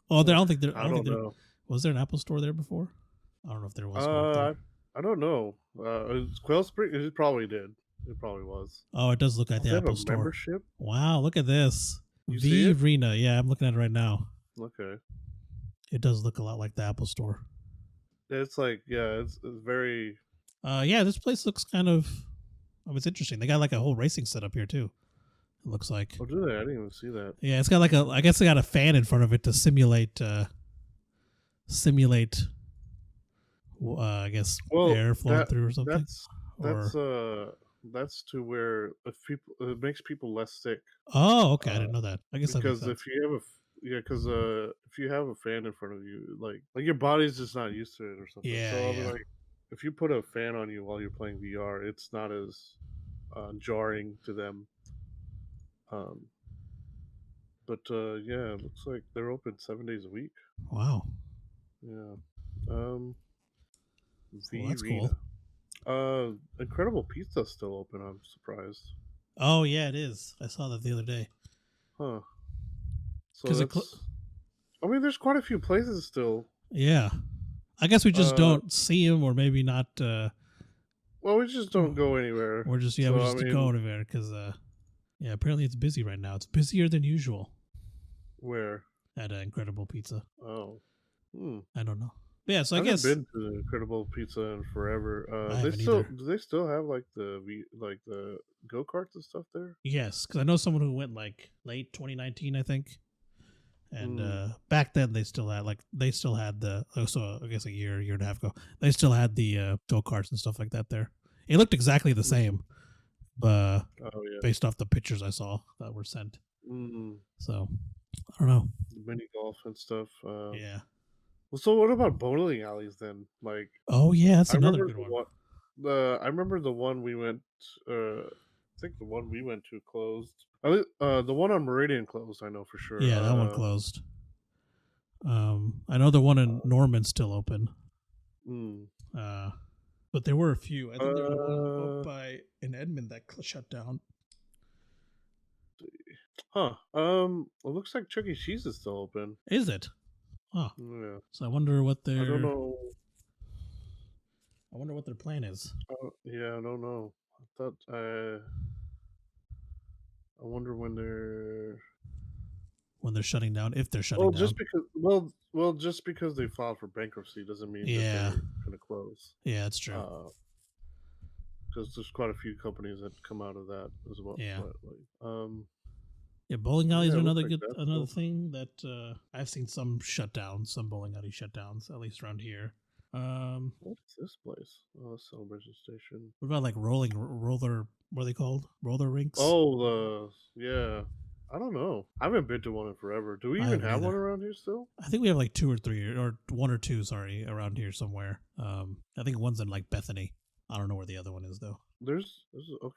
Oh, I don't think there. I I don't think don't there know. was there an Apple store there before. I don't know if there was one up there. I don't know. Quail Spring. It probably did. It probably was. Oh, it does look like They the have a Apple store. membership. Wow, look at this. You see it? Rena. Yeah, I'm looking at it right now. Okay. It does look a lot like the Apple store. It's like it's very. Yeah, this place looks kind of. Oh, it's interesting. They got like a whole racing setup here too. It looks like. Oh, do they? I didn't even see that. Yeah, it's got like a. I guess they got a fan in front of it to simulate. I guess Well, air flowing through or something. that's to where if people it makes people less sick. Oh, okay. I Uh, didn't know that. I guess that makes because sense. if you have because if you have a fan in front of you, like your body's just not used to it or something. Yeah, So I mean, yeah. like if you put a fan on you while you're playing VR, it's not as jarring to them. Um, but yeah, it looks like they're open 7 days a week. Wow. Yeah. Um, Well, V that's cool. Arena. Incredible Pizza's still open. I'm surprised. Oh yeah, it is. I saw that the other day. Huh. So Because I mean, there's quite a few places still. yeah, I guess we just Uh, don't see him, or maybe not. well, we just don't go anywhere. We're just So we I just mean, going over because yeah, apparently it's busy right now. It's busier than usual where? at Incredible Pizza. Oh, I don't know. But yeah, so I I haven't guess been to the Incredible Pizza in forever. I They haven't still either. do they still have like the go karts and stuff there? Yes, because I know someone who went like late 2019, I think. And Mm. back then they still had the so I guess a year and a half ago they still had the go karts and stuff like that there. It looked exactly the same, Oh yeah. based off the pictures I saw that were sent. Mm. So I don't know. Mini golf and stuff. Yeah. Well, so what about bowling alleys then? Like Oh yeah, that's I another remember good the one. one. I remember the one we went. I think the one we went to closed. The one on Meridian closed. I know for sure. Yeah, that one closed. I know the one in Norman's still open. Mm, But there were a few. I think there was one uh, up by in Edmond that shut down. huh. It looks like Chuck E. Cheese is still open. Is it? Oh, Yeah. so I wonder what I don't their know. plan is. Yeah, I don't know. I wonder when they're. When they're shutting down, if they're shutting Well, down. just because they filed for bankruptcy doesn't mean that Yeah. they're gonna close. Yeah, that's true. Because there's quite a few companies that come out of that as well. Yeah. But, like, Yeah, bowling alleys yeah, are it looks another like good that's another still. thing that I've seen some bowling alley shutdowns, at least around here. What is this place? Oh, Celebration Station. What about like roller? What are they called? Roller rinks? Oh, yeah. I don't know. I haven't been to one in forever. Do we I even haven't have one either. around here still? I think we have like 2 or 3 or 1 or 2, sorry, around here somewhere. I think one's in like Bethany. I don't know where the other one is though. There's a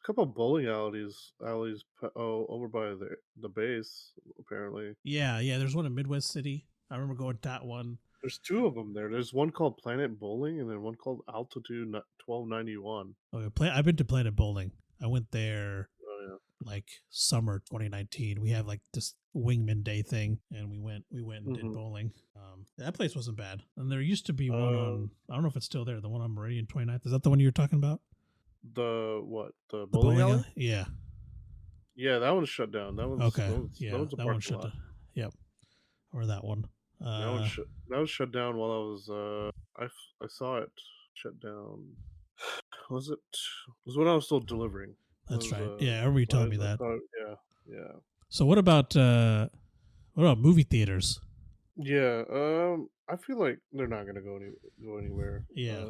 couple of bowling alleys over by the base apparently. Yeah, there's one in Midwest City. I remember going to that one. There's 2 of them there. There's one called Planet Bowling and then one called Altitude 1291. Okay, I've been to Planet Bowling. I went there Oh like summer 2019. We have like this wingman day thing, and we went yeah. and did bowling. That place wasn't bad. And there used to be one Um, on, I don't know if it's still there, the one on Meridian 29th. Is that the one you were talking about? the what? The The bowling bowling alley? alley? Yeah. Yeah, that one's shut down. Okay. That Yeah, one's a that one parking shut lot. down. Yep. Or that one. Uh That was shut down while I was I saw it shut down. Was it? It was when I was still delivering. It that's was right. Yeah, I remember you telling me I that. thought yeah yeah So what about movie theaters? yeah. I feel like they're not gonna go anywhere. Yeah.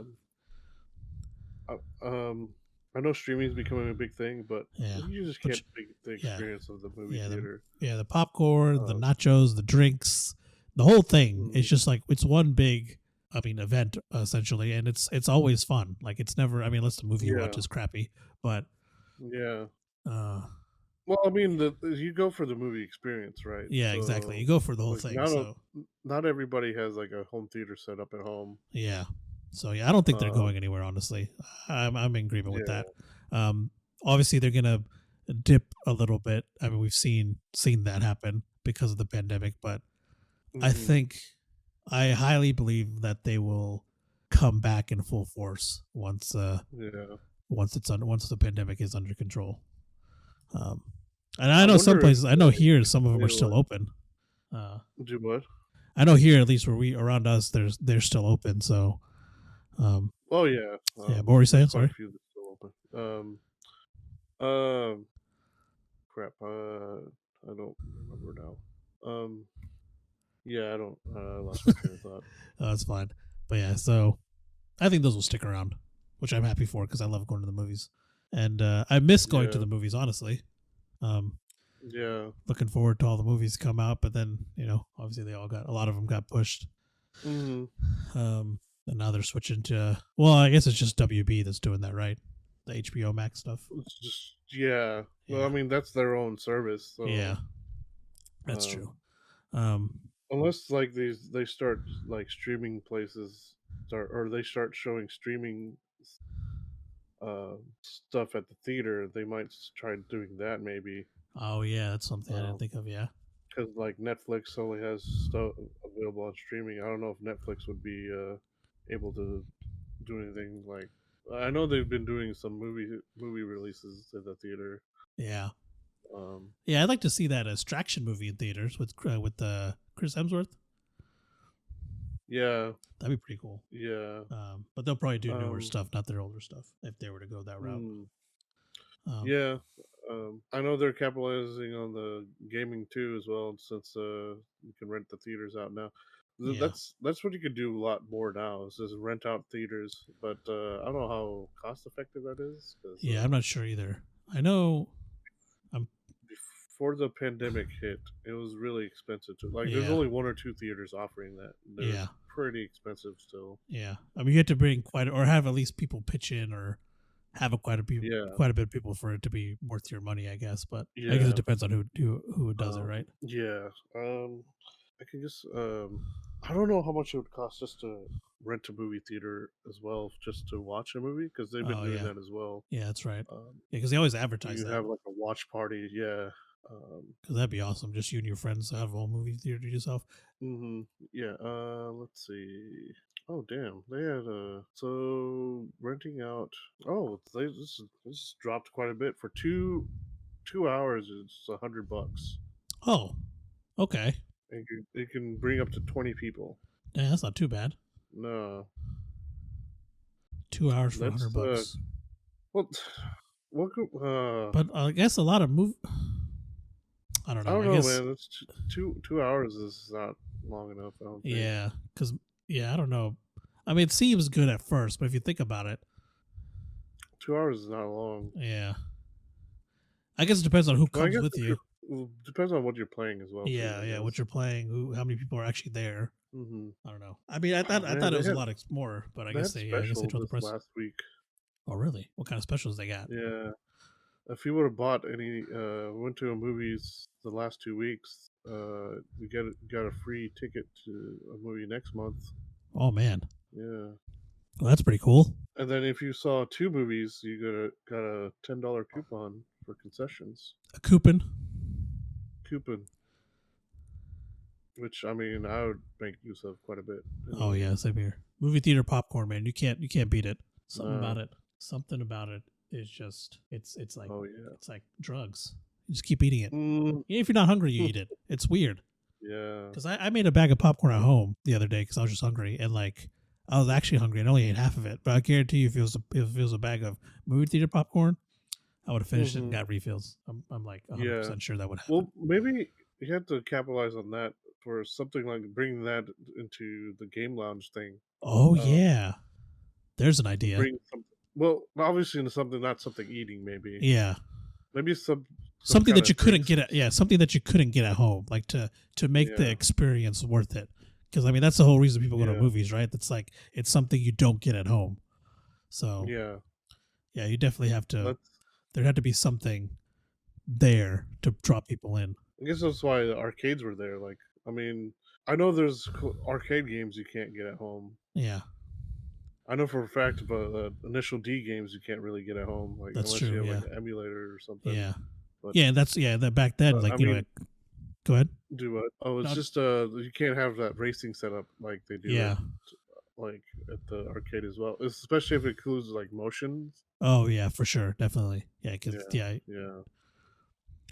Um, I know streaming is becoming a big thing, but Yeah. you just But can't beat the yeah. experience of the movie Yeah, theater. the popcorn, the Um, nachos, the drinks, the whole thing. mm, It's just like it's one big, I mean, event essentially, and it's always fun. Like it's never. I mean, unless the movie you watch yeah, is crappy, but yeah. uh, Well, I mean, you go for the movie experience, right? yeah, exactly. You So, go for the whole like, thing. So not everybody has like a home theater set up at home. yeah, yeah, I don't think they're Um, going anywhere. Honestly, I'm in agreement with yeah, that. Um, Obviously they're gonna dip a little bit. I mean, we've seen that happen because of the pandemic, but I hmm think I highly believe that they will come back in full force yeah. once the pandemic is under control. Um, and I I know some wonder if places. I know here if some of them are they'll still open. Uh, do what? I know here at least where we around us, they're still open. So um, Oh yeah, yeah, what were you there's saying? quite a Sorry. few that still open. Um, crap. I don't remember now. Yeah, I don't. I lost my train of thought. That's fine. But yeah, so I think those will stick around, which I'm happy for because I love going to the movies, and I miss going to Yeah, the movies. Honestly, um, yeah. looking forward to all the movies come out, but then obviously a lot of them got pushed, hmm and now they're switching to, well, I guess it's just WB that's doing that, right? The HBO Max stuff. It's just yeah. Well, I Yeah, mean that's their own service, yeah, so that's true. um, Um, unless like they start like streaming places start or they start showing streaming stuff at the theater, they might try doing that maybe. oh yeah, that's something I didn't think of. Yeah, Because like Netflix only has stuff available on streaming. I don't know if Netflix would be able to do anything like. I know they've been doing some movie releases at the theater. yeah, Um, yeah. I'd like to see that Extraction movie in theaters with Chris Hemsworth. yeah, That'd be pretty cool. yeah. But they'll probably do newer Um, stuff, not their older stuff, if they were to go that route. hmm, Um, yeah. I know they're capitalizing on the gaming too as well, since you can rent the theaters out now. yeah, That's what you could do a lot more now. Is just rent out theaters, but I don't know how cost effective that is because yeah. I'm not sure either. I know. I'm before the pandemic hit, it was really expensive. Like, there's yeah, only one or two theaters offering that. They're yeah, pretty expensive still. yeah. I mean, you have to bring or have at least people pitch in, or have Yeah, quite a bit of people for it to be worth your money, I guess. But I guess it yeah, depends on who does it, right? yeah. I can just I don't know how much it would cost just to rent a movie theater as well, just to watch a movie because they've been Oh doing yeah, that as well. yeah, that's right. Um, Yeah, because they always advertise you that. have like a watch party, yeah. Um, Because that'd be awesome. Just you and your friends have a whole movie theater to yourself. yeah. Let's see. Oh damn, they had so renting out. Oh, this dropped quite a bit for 2 hours. It's $100. Oh, okay. It can bring up to 20 people. Yeah, that's not too bad. No, 2 hours for a that's hundred bucks. well, what? But I guess a lot of I don't I know. don't I know, guess man. It's 2 hours is not long enough. I don't think. yeah, because I don't know. I mean, it seems good at first, but if you think about it, 2 hours is not long. yeah, I guess it depends on who Well, I comes guess with if you. you're well, depends on what you're playing as well too. Yeah, I yeah, what guess. you're playing, how many people are actually there. hmm I don't know. I mean, Oh I man, thought it was a lot more, but they had I guess they specials told the this press. last week. Oh, really? What kind of specials they got? Yeah, if you would have bought any, went to a movies the last 2 weeks, you got a free ticket to a movie next month. Oh man, Yeah, Well, that's pretty cool. And then if you saw 2 movies, you got a $10 coupon for concessions. A coupon. Coupon, which I mean, I would make use of quite a bit Oh anyway. yeah, same here. Movie theater popcorn, man. You can't beat it. Something Uh, about it. Something about it is just it's like oh yeah. it's like drugs. You just keep eating it. Mm, Even if you're not hungry, you eat it. It's weird. yeah. Because I made a bag of popcorn at home the other day because I was just hungry and like I was actually hungry and only ate half of it. But I guarantee you, if it was a bag of movie theater popcorn, I would have finished it and Hmm. got refills. I'm like Yeah. 100% sure that would happen. Well, maybe you have to capitalize on that for something like bringing that into the game lounge thing. Oh Um, yeah, there's an idea. bring something. Well, obviously into something, not something eating. Yeah, Maybe some something kind that you of couldn't drinks. get at something that you couldn't get at home, like to make the Yeah. experience worth it. Because I mean, that's the whole reason people go to Yeah. movies, right? That's like it's something you don't get at home. So Yeah. yeah, you definitely have to. That's. There had to be something there to draw people in. I guess that's why the arcades were there. Like, I mean, I know there's arcade games you can't get at home. Yeah, I know for a fact, but initial D games you can't really get at home, like that's unless you true. have like Yeah, an emulator or something. yeah, But yeah. That's yeah. That back then, I like mean, go ahead. do what? Oh, it's No, just you can't have that racing setup like they do yeah. like at the arcade as well, especially if it includes like motions. Oh yeah, for sure, definitely. Yeah, because Yeah, yeah, yeah,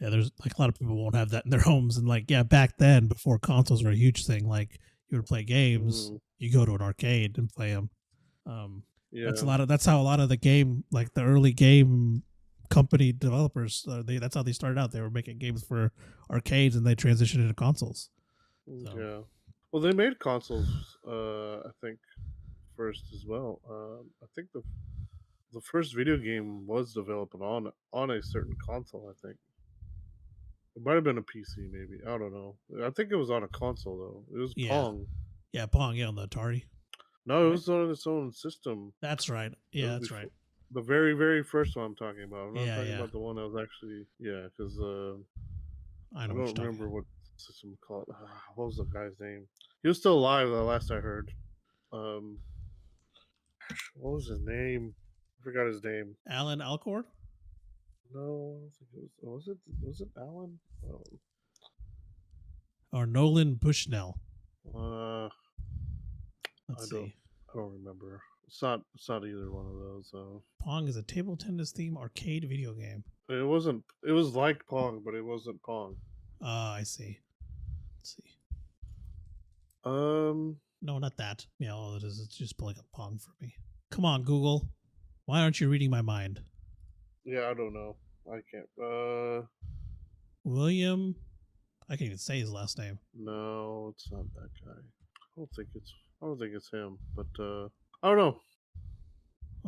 yeah. There's like a lot of people won't have that in their homes, and like yeah, back then before consoles were a huge thing, like you would play games, hmm, you go to an arcade and play them. Um, yeah, that's how a lot of the game, like the early game company developers, that's how they started out. They were making games for arcades, and they transitioned into consoles. So yeah. Well, they made consoles, I think, first as well. I think the first video game was developed on a certain console. I think it might have been a PC, maybe. I don't know. I think it was on a console though. It was yeah, Pong. yeah, Pong, yeah, on the Atari, No, it right? was on its own system. That's right. It Yeah, was that's right. before the very, very first one I'm talking about. I'm not Yeah, talking yeah. about the one that was actually, yeah, because I I know what you're don't talking remember about. what system called. What was the guy's name? He was still alive the last I heard. Um, what was his name? I forgot his name. Alan Alcord No, I don't think it was. Was it Alan? or Nolan Bushnell. Uh, I Let's don't. see. I don't remember. It's not either one of those. Pong is a table tennis theme arcade video game. It wasn't. It was like Pong, but it wasn't Pong. Ah, I see. Let's see. Um. No, not that. Yeah, all it is, it's just pulling up Pong for me. Come on, Google. Why aren't you reading my mind? Yeah, I don't know. I can't. William. I can't even say his last name. No, it's not that guy. I don't think it's him. But I don't know.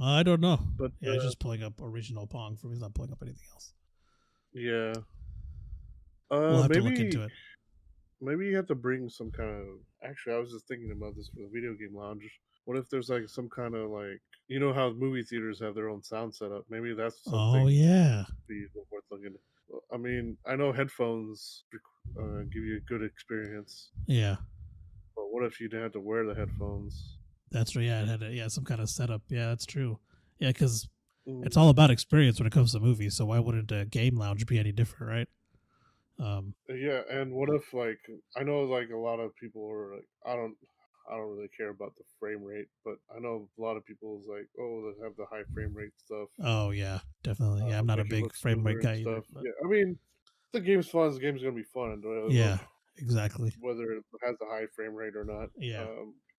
I don't know. But Yeah, it's just pulling up original Pong for me. It's not pulling up anything else. yeah. We'll have to look Maybe into it. maybe you have to bring some kind of. Actually, I was just thinking about this for the video game lounge. What if there's like some kind of like how movie theaters have their own sound setup? Maybe that's Oh something yeah, be worth looking at. I mean, I know headphones give you a good experience, yeah. but what if you had to wear the headphones? That's right. Yeah, it had some kind of setup. Yeah, that's true. Yeah, because it's Mm, all about experience when it comes to movies. So why wouldn't a game lounge be any different, right? yeah, and what if like I know like a lot of people are like I don't really care about the frame rate, but I know a lot of people is like they have the high frame rate stuff, Oh yeah, definitely. Yeah, I'm not a make it big look frame rate smoother and guy either, stuff. but Yeah, I mean the game's fun. The game's gonna be fun, and yeah, exactly. whether it has a high frame rate or not. Yeah,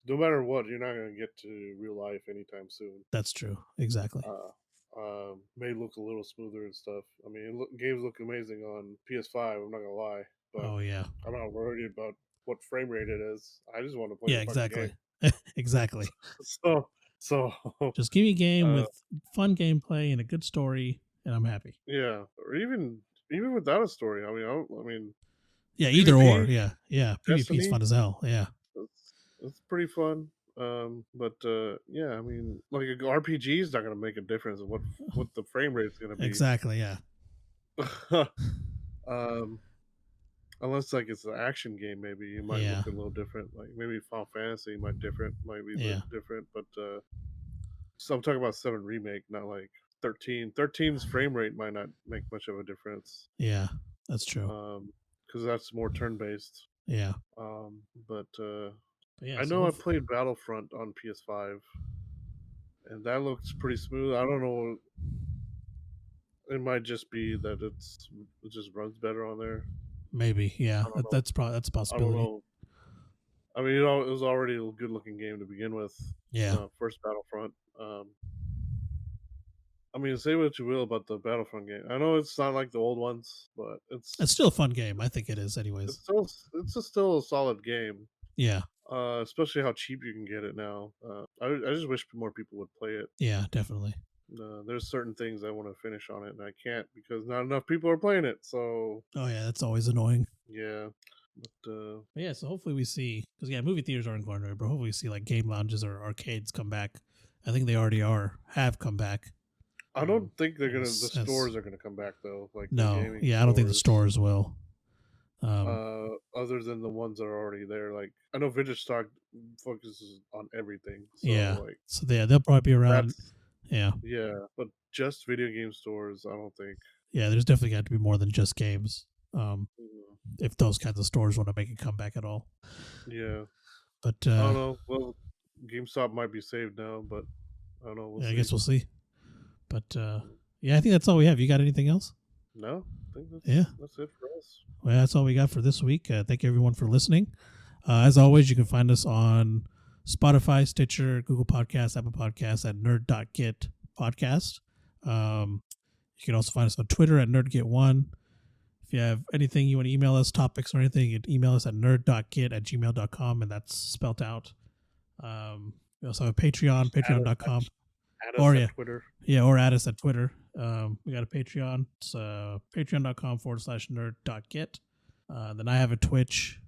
No matter what, you're not gonna get to real life anytime soon. that's true. Exactly. Uh, may look a little smoother and stuff. I mean, games look amazing on PS5. I'm not gonna lie, but Oh yeah, I'm not worried about what frame rate it is. I just want to play yeah, the fucking game. exactly, exactly. So, so, Just give me a game uh, with fun gameplay and a good story, and I'm happy. yeah, or even without a story. I mean, Yeah, either or. PvP, Yeah, yeah. PvP is Destiny, fun as hell. Yeah, it's pretty fun. But yeah, I mean, like a RPG is not gonna make a difference of what the frame rate is gonna be. exactly. Yeah, um, unless like it's an action game, maybe it might yeah, look a little different. Like maybe Final Fantasy might be a yeah. little different, but So I'm talking about 7 remake, not like 13. 13's frame rate might not make much of a difference, Yeah, that's true. because that's more turn based. Yeah. But But yeah, I so know I played Battlefront on PS5, and that looks pretty smooth. I don't know. It might just be that it just runs better on there. maybe, yeah, I don't know. that's a I don't possibility. know. I mean, it was already a good looking game to begin with. Yeah. First Battlefront. I mean, say what you will about the Battlefront game. I know it's not like the old ones, but It's still a fun game. I think it is anyways. still a solid game. Yeah. Especially how cheap you can get it now. I just wish more people would play it. Yeah, definitely. There's certain things I want to finish on it, and I can't because not enough people are playing it. So Oh yeah, that's always annoying. yeah, but But yeah, so hopefully we see, because yeah, movie theaters aren't going to, but hopefully we see like game lounges or arcades come back. I think they already have come back. I don't think they're gonna. The As stores are gonna come back though, like the no, gaming yeah, I don't think the stores. stores will. Other than the ones that are already there, like I know Vintage Stock focuses on everything, so Yeah, like so they'll probably be around. that's Yeah, yeah. But just video game stores, I don't think. yeah. There's definitely got to be more than just games. Mhm. If those kinds of stores want to make a comeback at all. Yeah, But I don't know. Well, GameStop might be saved now, but I don't know. We'll yeah, I see. guess we'll see. But yeah, I think that's all we have. You got anything else? No, I think Yeah. that's it for us. Well, that's all we got for this week. Thank you everyone for listening. As always, you can find us on Spotify, Stitcher, Google Podcasts, Apple Podcasts at Nerd.get podcast. You can also find us on Twitter at Nerd.get1. If you have anything you want to email us, topics or anything, you can email us at nerd.get@gmail.com, and that's spelled out. We also have Patreon, patreon.com. Add Or us yeah, at Twitter. yeah, or add us at Twitter. We got a Patreon. It's patreon.com/nerd.get. Then I have a Twitch.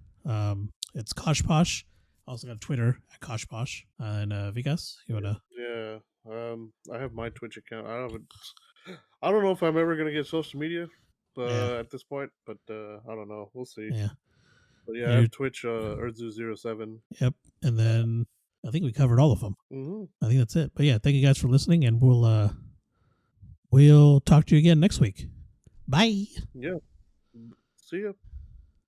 It's Koshposh. Also got a Twitter at Koshposh. And Vigas, you want to? Yeah. I have my Twitch account. I don't know if I'm ever gonna get social media, Yeah, at this point, but I don't know. We'll see. yeah. But yeah, I Yeah, have Twitch, Urzu07. yep. And then I think we covered all of them. Mm-hmm. I think that's it. But yeah, thank you guys for listening, and we'll talk to you again next week. Bye. Yeah. See ya.